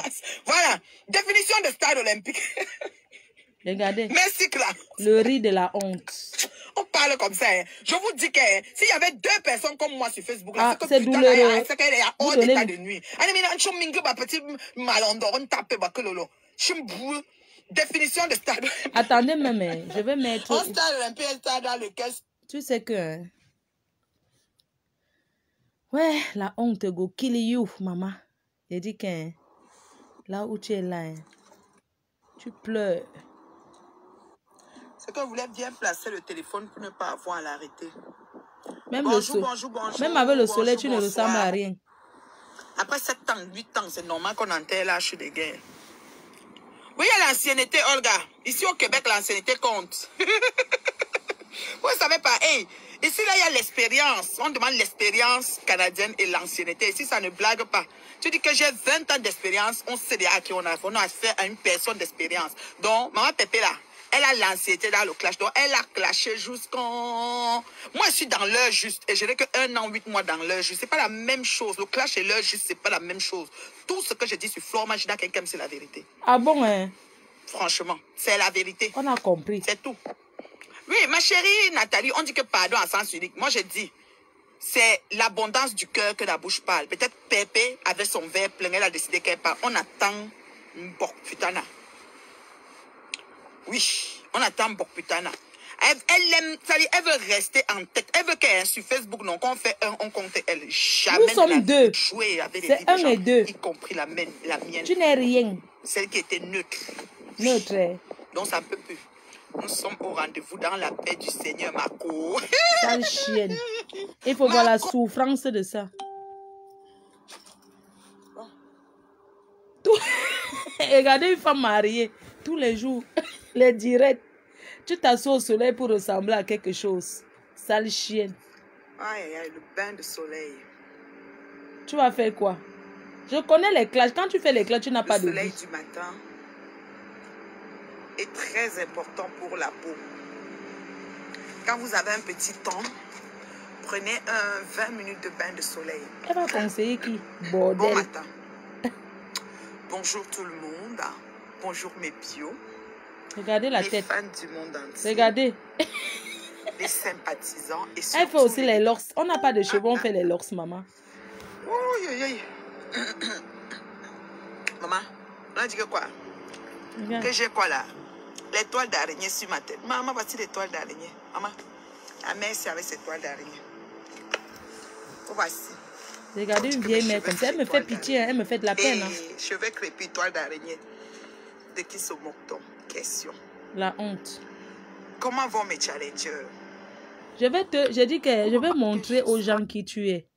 Voilà. Définition de stade olympique. Regardez. Merci, Cla. Le riz de la honte. On parle comme ça. Hein. Je vous dis que s'il y avait 2 personnes comme moi sur Facebook, c'est douloureux. C'est qu'elle est hors d'état de nuit. Définition de stade. Attendez, même, je vais mettre. Un stade olympique, un stade dans lequel. Tu sais que. Ouais, la honte go kill you, maman. J'ai dit que là où tu es là, tu pleures. C'est que vous voulez bien placer le téléphone pour ne pas avoir à l'arrêter. Même bonjour. Même avec le soleil, tu ne ressembles à rien. Après 7 ans, 8 ans, c'est normal qu'on enterre l'âge des guerres. Oui, il y a l'ancienneté, Olga. Ici au Québec, l'ancienneté compte. Vous ne savez pas. Hey, ici, là, il y a l'expérience. On demande l'expérience canadienne et l'ancienneté. Ici, ça ne blague pas. Tu dis que j'ai 20 ans d'expérience. On sait déjà à qui on a affaire à une personne d'expérience. Donc, maman Pépé, là, elle a l'ancienneté dans le clash. Donc, elle a clashé jusqu'en... Moi, je suis dans l'heure juste. Et je n'ai que 1 an, 8 mois dans l'heure juste. Ce n'est pas la même chose. Le clash et l'heure juste, ce n'est pas la même chose. Tout ce que je dis sur Flore Magida, quelqu'un, c'est la vérité. Ah bon, hein? Franchement, c'est la vérité. On a compris. C'est tout. Oui, ma chérie Nathalie, on dit que pardon à sens unique. Moi, je dis, c'est l'abondance du cœur que la bouche parle. Peut-être Pépé, avec son verre plein, elle a décidé qu'elle parle. On attend Bokputana. Oui, on attend Bokputana. Elle aime, elle veut rester en tête. Elle veut qu'elle sur Facebook, non, qu'on fait on compte elle. Jamais nous sommes 2. Jouer avec les c'est 1 et 2. Y compris la mienne. Tu n'es rien. Celle qui était neutre. Neutre. Donc ça ne peut plus. Nous sommes au rendez-vous dans la paix du Seigneur, Marco. Sale chienne. Il faut voir la souffrance de ça. Regardez une femme mariée tous les jours. Les directs. Tu t'assois au soleil pour ressembler à quelque chose. Sale chienne. Aïe, aïe, le bain de soleil. Tu vas faire quoi? Je connais les clashs. Quand tu fais les clashs, tu n'as pas de vie. Le soleil du matin est très important pour la peau. Quand vous avez un petit temps, prenez 20 minutes de bain de soleil. Elle va conseiller qui? Bordel. Bon matin. Bonjour tout le monde. Bonjour mes bios. Regardez la les tête. Fans du monde entier. Regardez. Les sympathisants. Et elle fait aussi les lorks. On n'a pas de cheveux, on fait les lorks, maman. Oui. Maman, on a dit que quoi? Regarde. Que j'ai quoi là? Les toiles d'araignée sur ma tête. Maman, voici les toiles d'araignée. Maman, la mère, c'est avec ces toiles d'araignée. Voici. Regardez une vieille mère comme ça. Elle me fait pitié, elle me fait de la peine. Hein. Cheveux crépus, toiles d'araignée. De qui se moque-t-on? Question. La honte. Comment vont mes challengers? Je dis que je vais montrer aux gens qui tu es.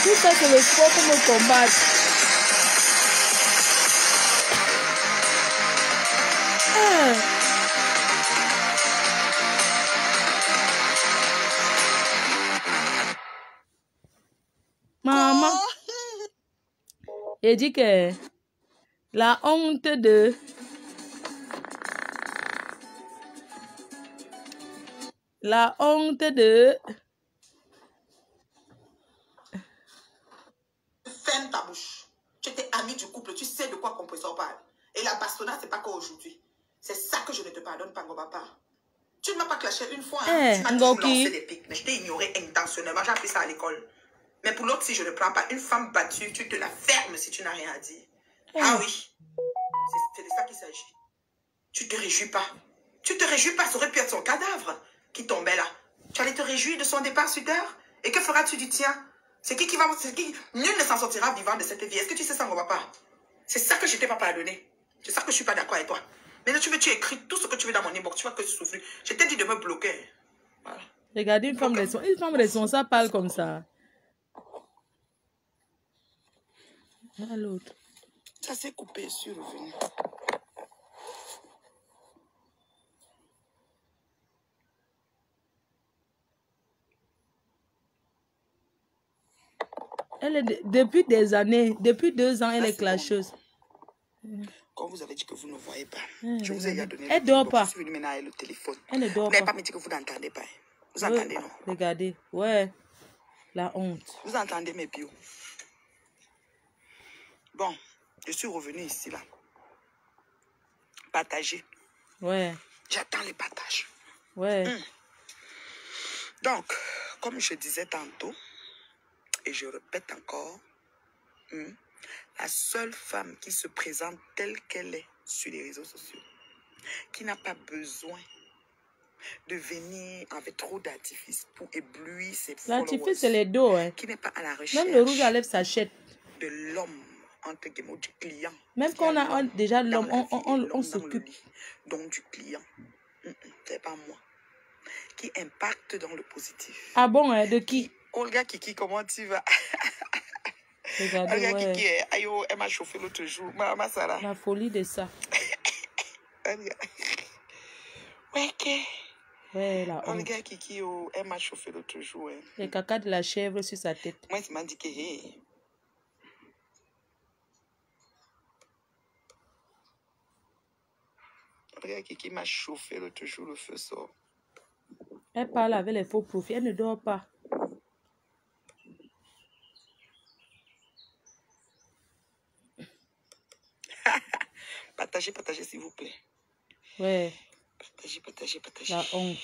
Tout ça, c'est le sport pour me combattre. Il dit que la honte de... La honte de... Ferme ta bouche. Tu étais ami du couple, tu sais de quoi composant parle. Et la bastonnade, c'est pas qu'aujourd'hui. C'est ça que je ne te pardonne pas, mon papa. Tu ne m'as pas clashé une fois. Hein. Tu m'as toujours lancé des pics, mais je t'ai ignoré intentionnellement. J'ai appris ça à l'école. Mais pour l'autre, si je ne prends pas une femme battue, tu te la fermes si tu n'as rien à dire. Ah oui. C'est de ça qu'il s'agit. Tu te réjouis pas. Tu te réjouis pas. Ça aurait pu être son cadavre qui tombait là. Tu allais te réjouir de son départ sur terre. Et que feras-tu du tien? C'est qui va... Nul ne s'en sortira vivant de cette vie. Est-ce que tu sais ça, mon papa? C'est ça que je t'ai pas pardonné. C'est ça que je suis pas d'accord avec toi. Maintenant, tu écris tout ce que tu veux dans mon inbox. Tu vas que souffrir. Je t'ai dit de me bloquer. Voilà. Regardez, une femme responsable parle comme ça. À l'autre. Ça s'est coupé, je suis revenu. Elle est depuis des années, depuis 2 ans, elle est clasheuse. Quand vous avez dit que vous ne voyez pas, je vous ai déjà donné. Elle ne dort pas. Je suis venue maintenant avec le téléphone. Elle ne dort pas. Vous n'avez pas me dit que vous n'entendez pas. Vous entendez, non? Regardez, ouais. La honte. Vous entendez mes bios. Bon, je suis revenue ici, là. Partager. Ouais. J'attends les partages. Ouais. Donc, comme je disais tantôt, et je répète encore, la seule femme qui se présente telle qu'elle est sur les réseaux sociaux, qui n'a pas besoin de venir avec trop d'artifice pour éblouir ses followers. L'artifice, c'est les dos, hein. Qui n'est pas à la recherche. Même le rouge à lèvres s'achète. De l'homme, entre guillemets, du client. Même quand on a déjà l'homme, on s'occupe. Donc du client. C'est pas moi. Qui impacte dans le positif. Ah bon, hein, de qui? Olga Kiki, comment tu vas? Regardez, Olga ouais. Kiki, ayo, elle m'a chauffé l'autre jour. Maman Sarah. La folie de ça. Ouais, ok. Ouais, la honte. Olga Kiki, elle m'a chauffé l'autre jour. Hein. Le caca de la chèvre sur sa tête. Moi, il m'a dit que, hey. Olga Kiki m'a chauffé l'autre jour, le feu sort. Elle parle avec les faux profils, elle ne dort pas. Partagez, s'il vous plaît. Ouais. Partagez. La honte.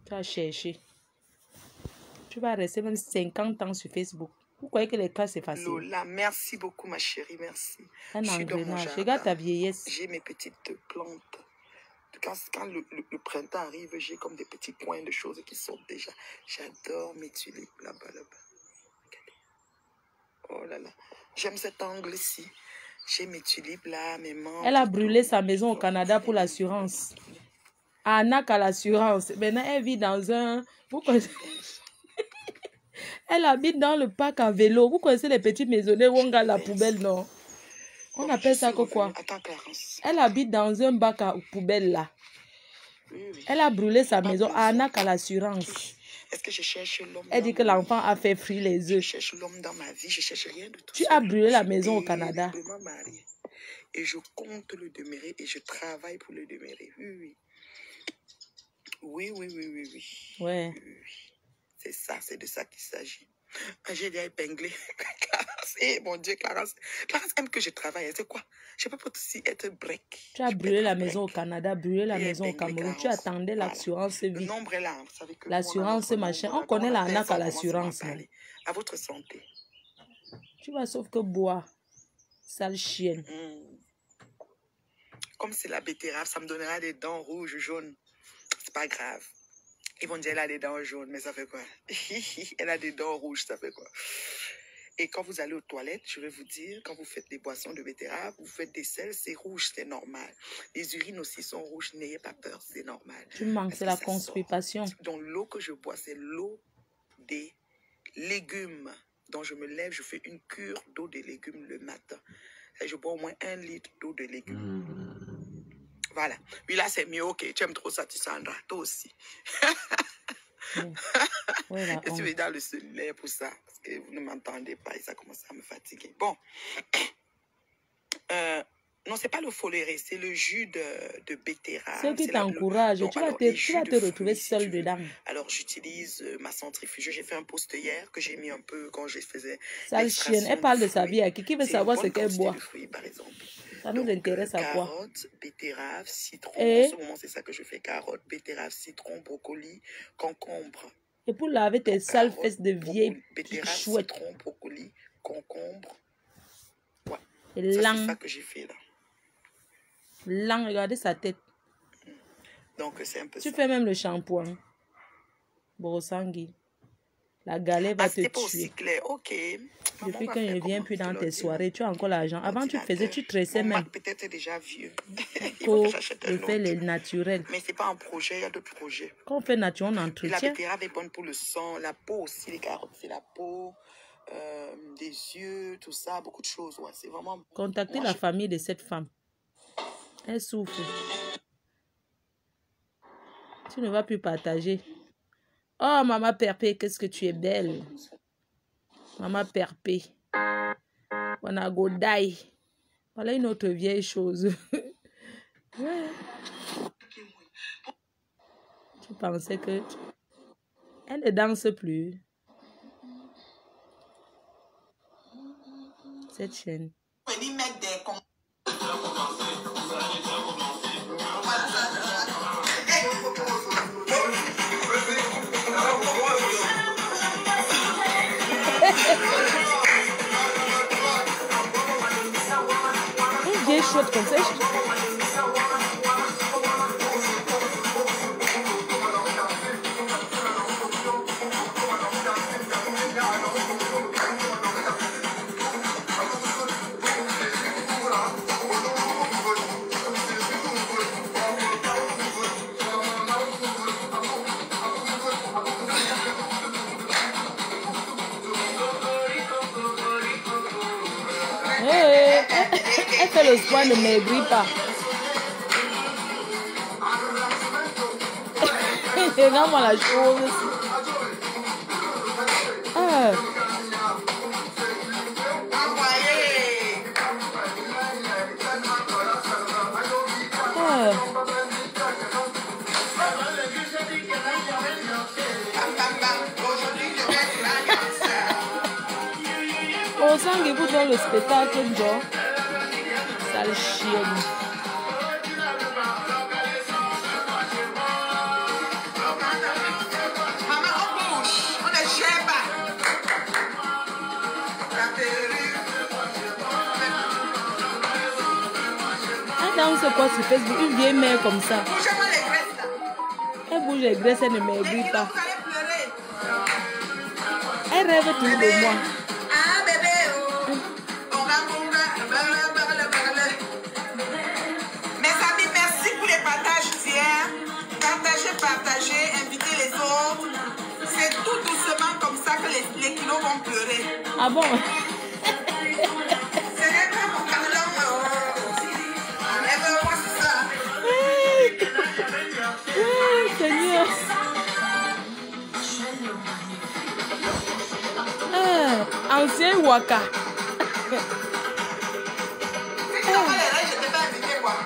Tu as cherché. Tu vas rester même 50 ans sur Facebook. Vous croyez que les cas, c'est facile? Lola, merci beaucoup, ma chérie, merci. Un engrenage. Regarde ta vieillesse. J'ai mes petites plantes. Quand le printemps arrive, j'ai comme des petits coins de choses qui sortent déjà. J'adore mes tulipes là-bas. Regardez. Oh là là. J'aime cet angle-ci. J'ai mes tulipes là, mes menthes. Elle a brûlé sa maison au Canada pour l'assurance. Anak à l'assurance. Maintenant, elle vit dans un... Vous connaissez... Elle habite dans le parc à vélo. Vous connaissez les petites maisonnées où on garde la poubelle, non? On appelle ça quoi? Attends, Clarence. Elle habite dans un bac à poubelle là. Oui. Elle a brûlé sa maison. Anak à l'assurance. Est-ce que je cherche l'homme? Elle dit que l'enfant a fait frire les œufs. Je cherche l'homme dans ma vie. Je cherche rien de tout. Tu as brûlé la maison au Canada. Et je compte le demeurer et je travaille pour le demeurer. Oui. Ouais. Oui. C'est ça, c'est de ça qu'il s'agit. J'ai déjà épinglé Clarence. Eh mon Dieu, Clarence aime que je travaille. C'est quoi? Je peux pas aussi être break. Tu as brûlé la maison au Canada, brûlé la maison au Cameroun. Tu attendais l'assurance vie. Le nombre est là. Vous savez que l'assurance machin. On connaît l'arnaque à l'assurance. À votre santé. Tu vas sauf que boire. Sale chienne. Comme c'est la betterave, ça me donnera des dents rouges, jaunes. C'est pas grave. Ils vont dire elle a des dents jaunes, mais ça fait quoi? Elle a des dents rouges, ça fait quoi? Et quand vous allez aux toilettes, je vais vous dire, quand vous faites des boissons de betterave, vous faites des sels, c'est rouge, c'est normal. Les urines aussi sont rouges, n'ayez pas peur, c'est normal. Tu manques, c'est la constipation. Donc l'eau que je bois, c'est l'eau des légumes. Donc je me lève, je fais une cure d'eau de légumes le matin. Et je bois au moins 1 litre d'eau de légumes. Voilà. Oui, là, c'est mieux. Ok, tu aimes trop ça, tu Sandra. Toi aussi. Ouais, je suis dans le cellulaire pour ça, parce que vous ne m'entendez pas et ça commence à me fatiguer. Bon. Non, c'est pas le foléré, c'est le jus de betterave. Ce qui t'encourage, tu vas te retrouver seul dedans. Alors, j'utilise ma centrifuge. J'ai fait un post hier que j'ai mis un peu quand je faisais. Sale chienne, elle parle de sa vie à qui veut savoir ce qu'elle boit. Par exemple. Ça nous intéresse à quoi? Carottes, betterave, citron. En ce moment, c'est ça que je fais. Carottes, betterave, citron, brocoli, concombre. Et pour laver tes sales fesses de vieille betterave, chouette. citron, brocoli, concombre. Ouais. C'est ça que j'ai fait là. Lang, regardez sa tête. Donc, c'est un peu tu ça. fais même le shampoing. Brosangui. La galère va te tuer. Pas aussi clair. Ok. Depuis quand il ne vient plus dans tes soirées, tu as encore l'argent. Avant, tu faisais, tu tressais même. Peut-être déjà vieux. Pour le faire les naturels. Mais c'est pas un projet, il y a d'autres projets. Quand on fait naturel, on entretient. La betterave est bonne pour le sang, la peau aussi, les carottes, c'est la peau, des yeux, tout ça, beaucoup de choses. Ouais, c'est vraiment. Contactez la famille de cette femme. Elle souffre. Tu ne vas plus partager. Oh, maman Perpé, qu'est-ce que tu es belle. Maman Perpé. On a go die. Voilà une autre vieille chose. Ouais. Tu pensais que... Elle ne danse plus. Cette chaîne. Une vieille chouette comme ça. Elle fait le soin, ne maigrit pas. Regarde-moi la chose. Ah. Ah. Au sang, il vous donne le spectacle, genre. Sale chienne. Elle danse quoi sur Facebook? Une vieille mère comme ça. Elle bouge les graisses, elle ne maigrit pas. Elle rêve tout de moi. Partager, inviter les autres. C'est tout doucement comme ça que les kilos vont pleurer. Ah bon? Ce n'est pas mon carton. Elle veut voir ça. Oui, Seigneur. Ancien Waka. Je t'ai pas invité quoi.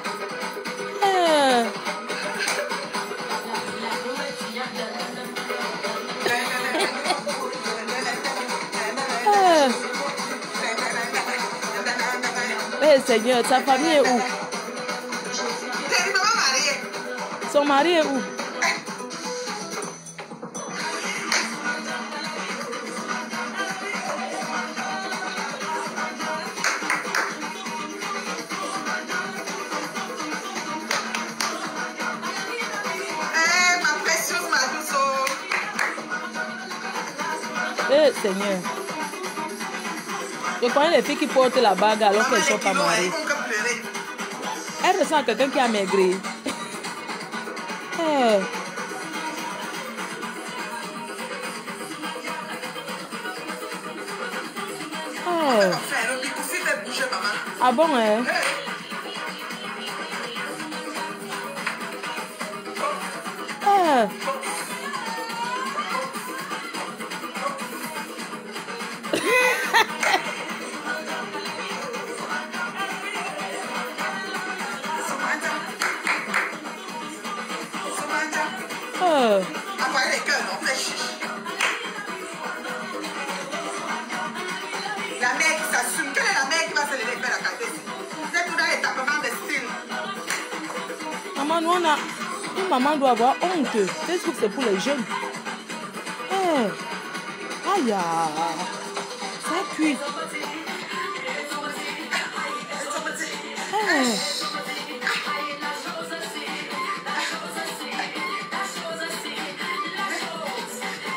Seigneur, sa famille est où? Son mari est où? Ma précieuse, ma douce. Seigneur. Je connais les filles qui portent la bague alors qu'elles ne sont pas mariées. Elle ressemble à quelqu'un qui a maigri. Ah bon, hein? parler les cœurs, non, la mère qui s'assume. Quelle est la mère qui va se lever faire la carte ici? C'est tout dans les tapements de style. Maman, nous on a... Une maman doit avoir honte. Facebook, c'est pour les jeunes. Hey. Aïe, ça cuit. Hey.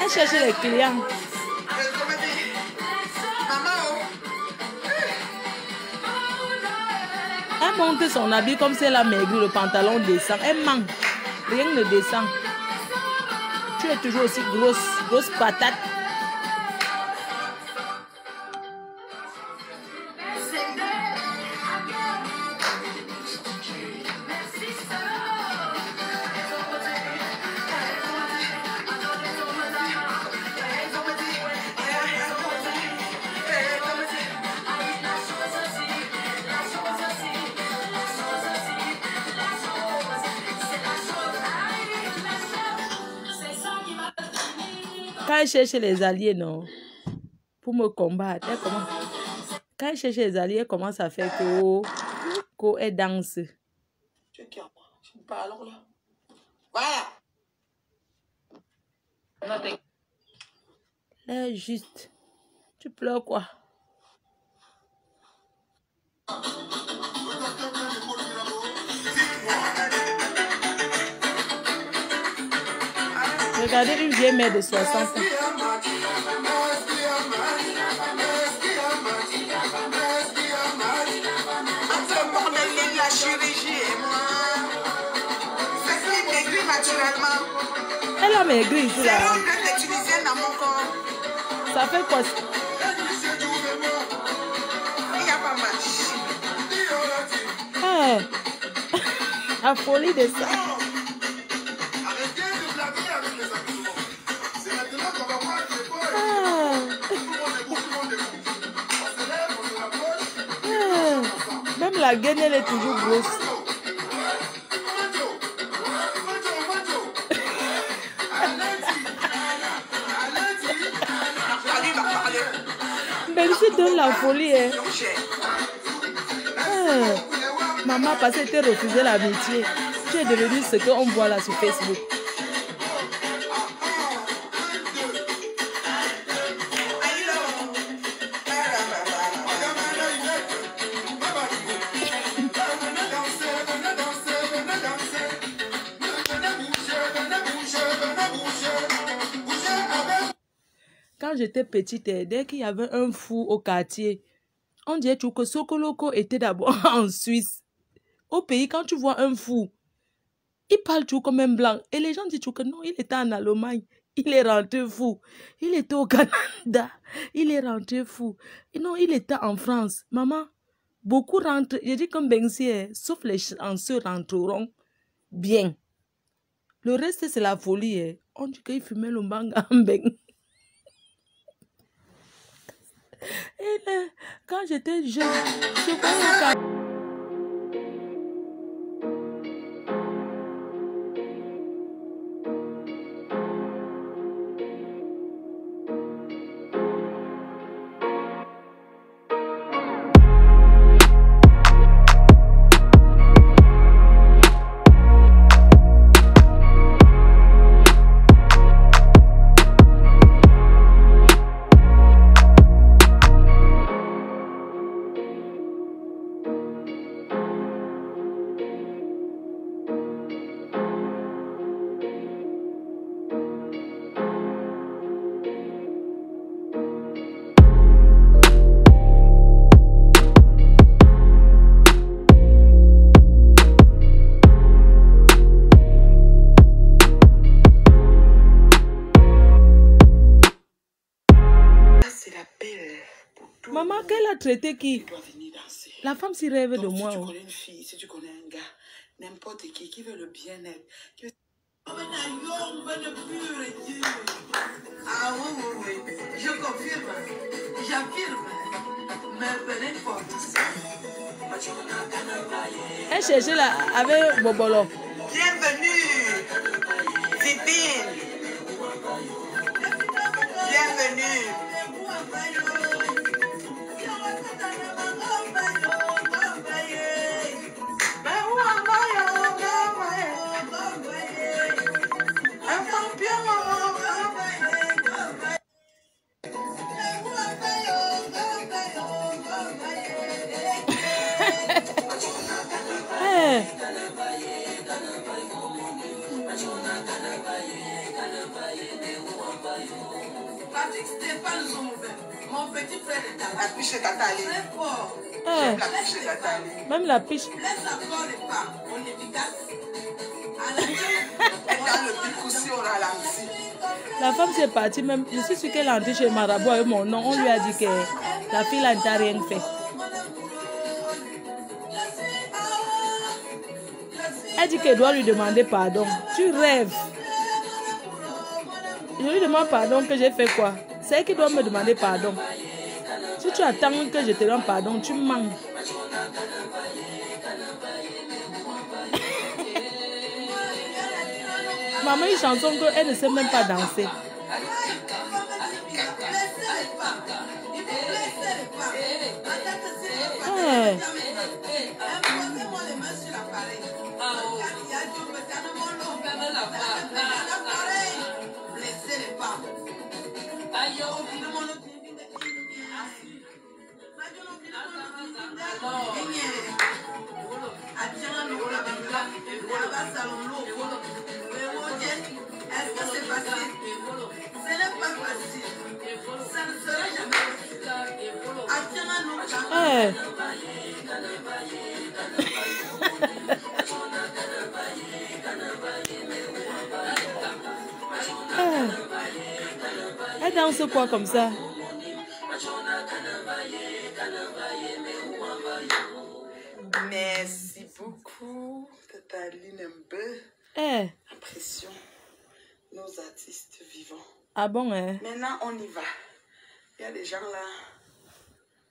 Elle cherche les clients. Elle monte son habit comme si elle a maigri, le pantalon descend. Elle manque. Rien ne descend. Tu es toujours aussi grosse patate. Quand elle cherche les alliés, non, pour me combattre, elle commence. Quand elle cherche les alliés, elle commence à faire qu'elle danse. Tu es qui en moi? Je ne parle alors là. Voilà. Là, juste. Tu pleures quoi? Regardez une vieille mère de 60 ans. La chirurgie et moi. C'est qui maigrit naturellement. Elle a maigri ici là. C'est une de tunisienne dans mon corps. Ça fait quoi? Il n'y a pas match. La folie de ça. Même la gaine, elle est toujours grosse. Même si donne la folie, hein. Maman, parce que tu as refusé l'amitié. Tu es devenu ce qu'on voit là sur Facebook. Quand j'étais petite, dès qu'il y avait un fou au quartier, on dirait que Sokoloko était d'abord en Suisse. Au pays, quand tu vois un fou, il parle tout comme un blanc. Et les gens disent que non, il était en Allemagne. Il est rentré fou. Il était au Canada. Il est rentré fou. Et non, il était en France. Maman, beaucoup rentrent. Je dis comme Benzier, sauf les chanceux rentreront bien. Le reste, c'est la folie. On dit qu'il fumait le manga en Beng. Et là, quand j'étais jeune, je croyais que... Maman, qu'elle a traité qui? La femme s'y rêve de moi. Si tu connais une fille, si tu connais un gars, n'importe qui veut le bien-être, qui veut... Ah oui, je confirme, j'affirme, mais n'importe. Elle cherchait là avec Bobolo. Bienvenue, Vivine. Patrick Stéphane sont mauvais. Mon petit frère est là. La piche est tatali. Très fort. La piche est tatali. Même la piche. Laisse la fleur de pas. On est efficace. Et dans le pic aussi, on ralentit. La femme s'est partie même. Je suis sûre qu'elle est entrée chez Marabout avec mon nom. On lui a dit que la fille là ne t'a rien fait. Elle dit qu'elle doit lui demander pardon. Tu rêves. Je lui demande pardon que j'ai fait quoi? C'est elle qui doit me demander pardon. Si tu attends que je te demande pardon, tu mens. Maman, une chanson qu'elle ne sait même pas danser. Hey. Est-ce que c'est facile? Ce n'est pas facile. Ça ne sera jamais facile. Hey. Elle danse quoi comme ça? Merci beaucoup, Tataline Mbe. Impression, nos artistes vivants. Ah bon, hein? Maintenant, on y va. Il y a des gens là.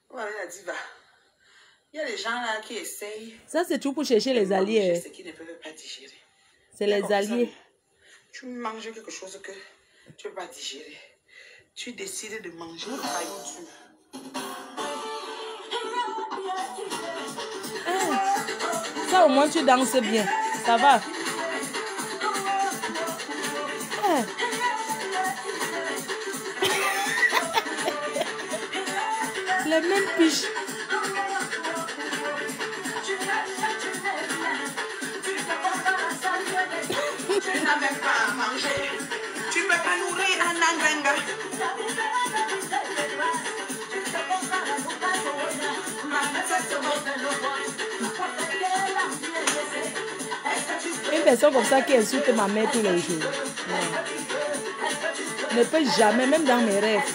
Voilà la diva. Il y a des gens là qui essayent. Ça, c'est tout pour chercher les alliés. Ce qui ne peuvent pas digérer. C'est les alliés. Tu manges quelque chose que tu ne peux pas digérer. Tu décides de manger le paillon dur. Ça, au moins, tu danses bien. Ça va. Les mêmes piches. Tu n'as même pas à manger. Tu ne peux pas nourrir un angenga. Une personne comme ça qui insulte ma mère tous les jours. Ne peut jamais, même dans mes rêves.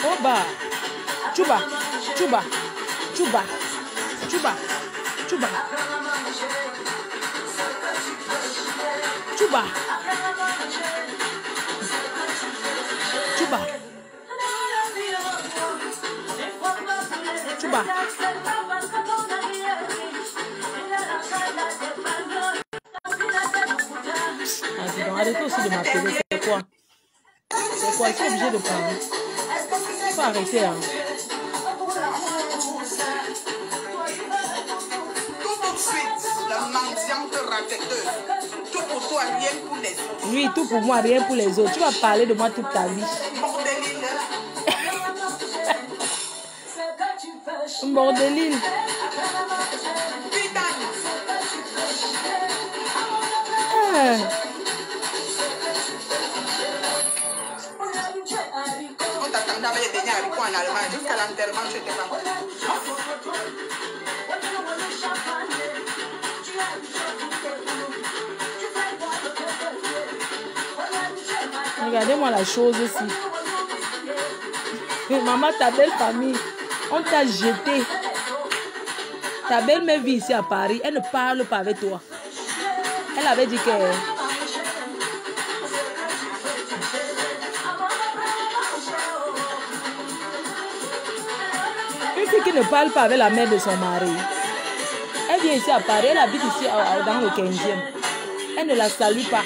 Oba, chuba, chuba, chuba, chuba, chuba, chuba, chuba, chuba. Arrêtez aussi de m'appeler, c'est quoi? C'est quoi? Je suis obligée de prendre. Il faut arrêter, hein. Tout de suite, la mendiante raquetteuse. Tout pour toi, rien pour les autres. Oui, tout pour moi, rien pour les autres. Tu vas parler de moi toute ta vie. Bordeline. On t'attendait avec des haricots en Allemagne. Jusqu'à l'enterrement, je n'étais pas. Regardez-moi la chose aussi. Maman, ta belle famille, on t'a jeté. Ta belle-mère vit ici à Paris. Elle ne parle pas avec toi. Elle avait dit que... Une fille qui ne parle pas avec la mère de son mari. Elle vient ici à Paris. Elle habite ici dans le 15e. Elle ne la salue pas.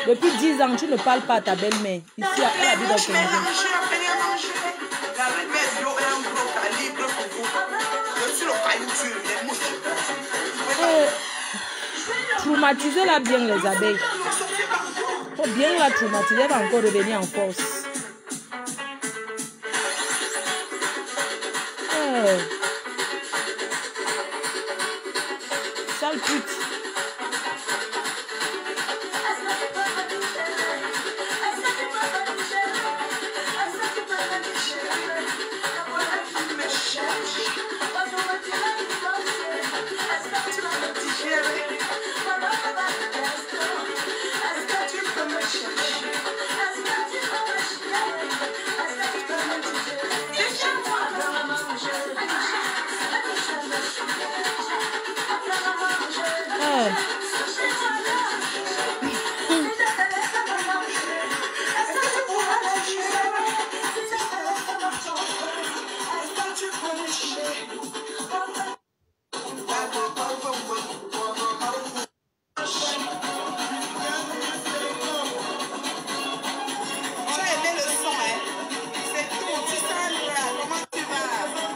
Depuis 10 ans, tu ne parles pas à ta belle-mère. Ici, elle habite dans le 15e. Traumatisez-la bien, les abeilles. Faut bien la traumatiser, elle va encore revenir en force. Hey. Sale pute.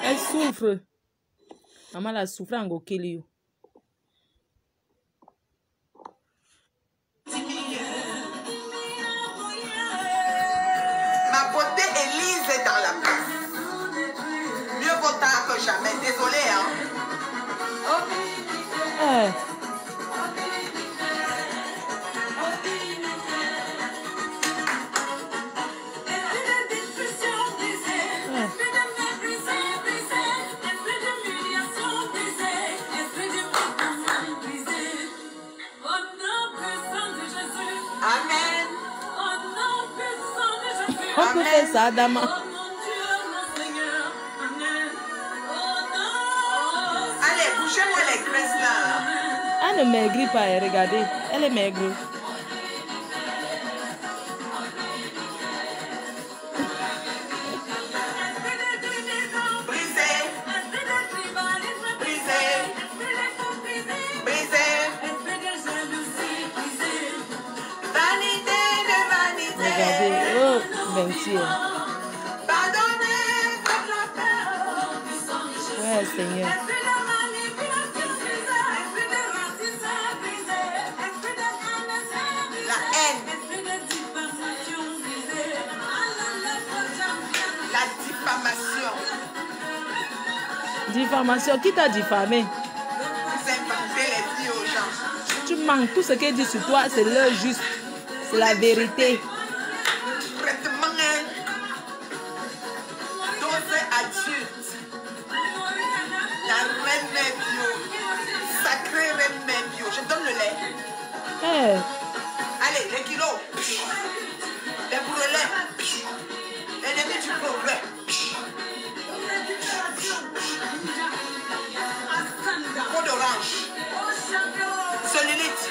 Elle souffre. Maman la souffre en gokelio. Ma beauté est lise dans la place. Mieux vaut tard que jamais. Désolé, hein. On peut faire ça, Adama. Allez, bougez-moi les graisses là. Elle ne maigrit pas, regardez. Elle est maigre. Regardez, oh, 21. Ouais, Seigneur. La haine. La diffamation. Diffamation, qui t'a diffamé? Vous inventez les vies aux gens. Tu manques, tout ce qu'elle dit sur toi, c'est l'heure juste. C'est la vérité. Traitement dose adulte. La reine bio. Sacrée reine bio. Je donne le lait. Hey. Allez, les kilos. Les brûlés. L'ennemi du progrès. Peau d'orange. Cellulite.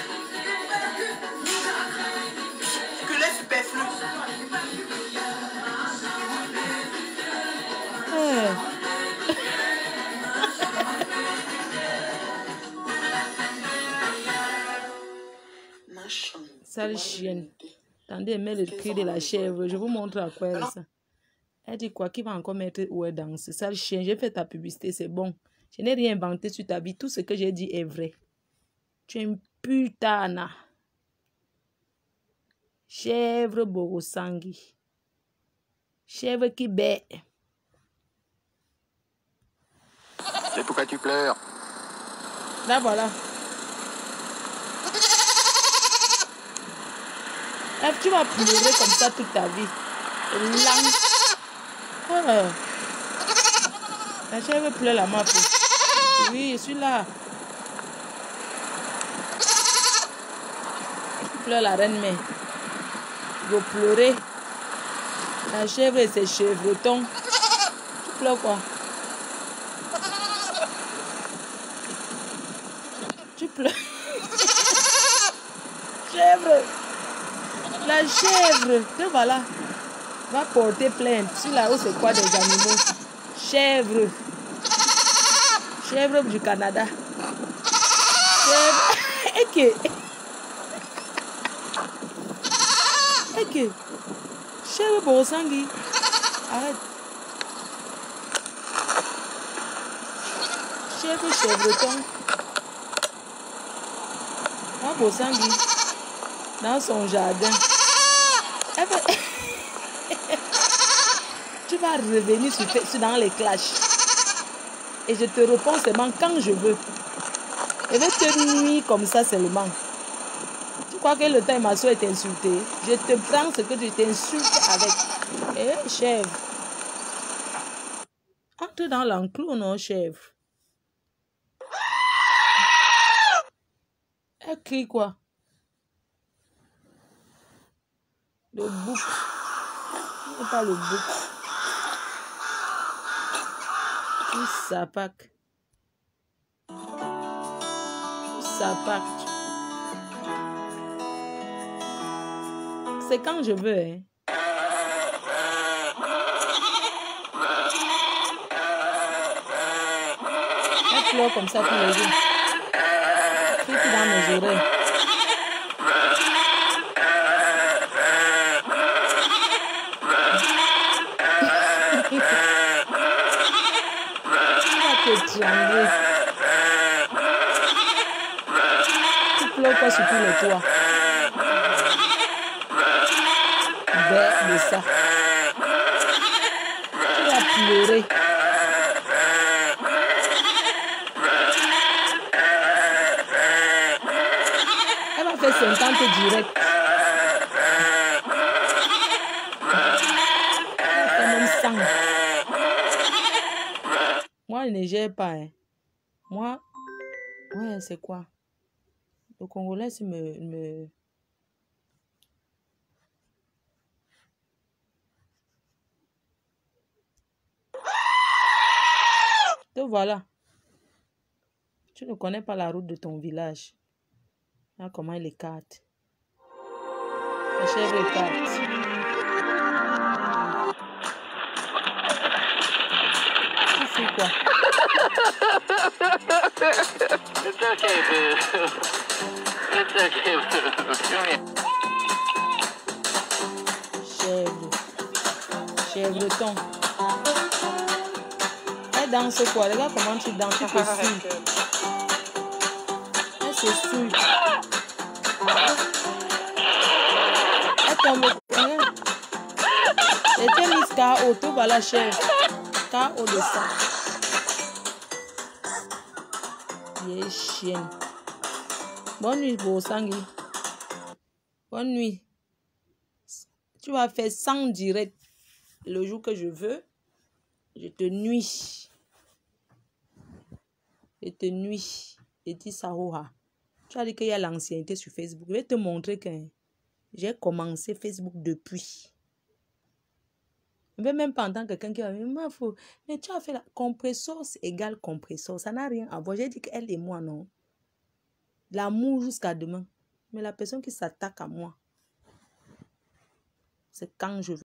Superflu. Sale chienne. Attendez, elle met le cri de la chèvre. Je vous montre à quoi elle ça. Elle dit quoi? Qui va encore mettre où elle danse? Sale chienne, j'ai fait ta publicité, c'est bon. Je n'ai rien inventé sur ta vie. Tout ce que j'ai dit est vrai. Tu es une putana. Chèvre Borosangi. Chèvre qui bête. Et pourquoi tu pleures? Là, voilà. Tu vas pleurer comme ça toute ta vie. Oh. La chèvre pleure la map. Oui, je suis là. Tu pleures la reine mère. Tu vas pleurer. La chèvre et ses chevretons. Tu pleures quoi? Tu pleures. Chèvre. La chèvre. Te voilà. Va porter plainte. Tu là-haut, c'est quoi des animaux? Chèvre. Chèvre du Canada. Chèvre. Ok. Chèvre Borosangi. Arrête. Chèvre chèvreton. Bosangui, dans son jardin. Tu vas revenir dans les clashs. Et je te réponds seulement quand je veux. Je vais te nuire comme ça seulement. Tu crois que le temps ma soeur est insultée? Je te prends ce que je t'insulte avec. Eh, chèvre. Entre dans l'enclos, non, chèvre. Elle crie quoi? Le bouc. Ce n'est pas le bouc. Il s'apaque. C'est quand je veux, hein. Elle pleure comme ça tous les jours. Elle crie dans mes oreilles. Trembler. Tu pleures pas sur tous les toits. Ben de ça. Tu vas pleurer. Elle va faire 50 direct. Elle fait même 100. Moi, je ne gère pas. Hein. Moi, ouais, c'est quoi? Le Congolais, c'est me... Te voilà. Tu ne connais pas la route de ton village. Là, comment il écarte. La chèvre écarte. Tu fais quoi? It's okay, boo. It's okay, boo. Chèvre. Chèvreton. Elle danse quoi? Regarde comment tu danses. Tu te suis. Elle se suit. Elle tombe. Elle était mise KO. Tout va la chèvre. KO de ça. Vieille chienne. Bonne nuit, Bosangui. Bonne nuit. Tu vas faire 100 direct le jour que je veux. Je te nuis. Je te nuis. Je dis ça, tu as dit qu'il y a l'ancienneté sur Facebook. Je vais te montrer que j'ai commencé Facebook depuis. Je ne vais même pas entendre quelqu'un qui va dire, mais tu as fait la compresseur égale compresseur. Ça n'a rien à voir. J'ai dit qu'elle et moi, non. L'amour jusqu'à demain. Mais la personne qui s'attaque à moi, c'est quand je veux.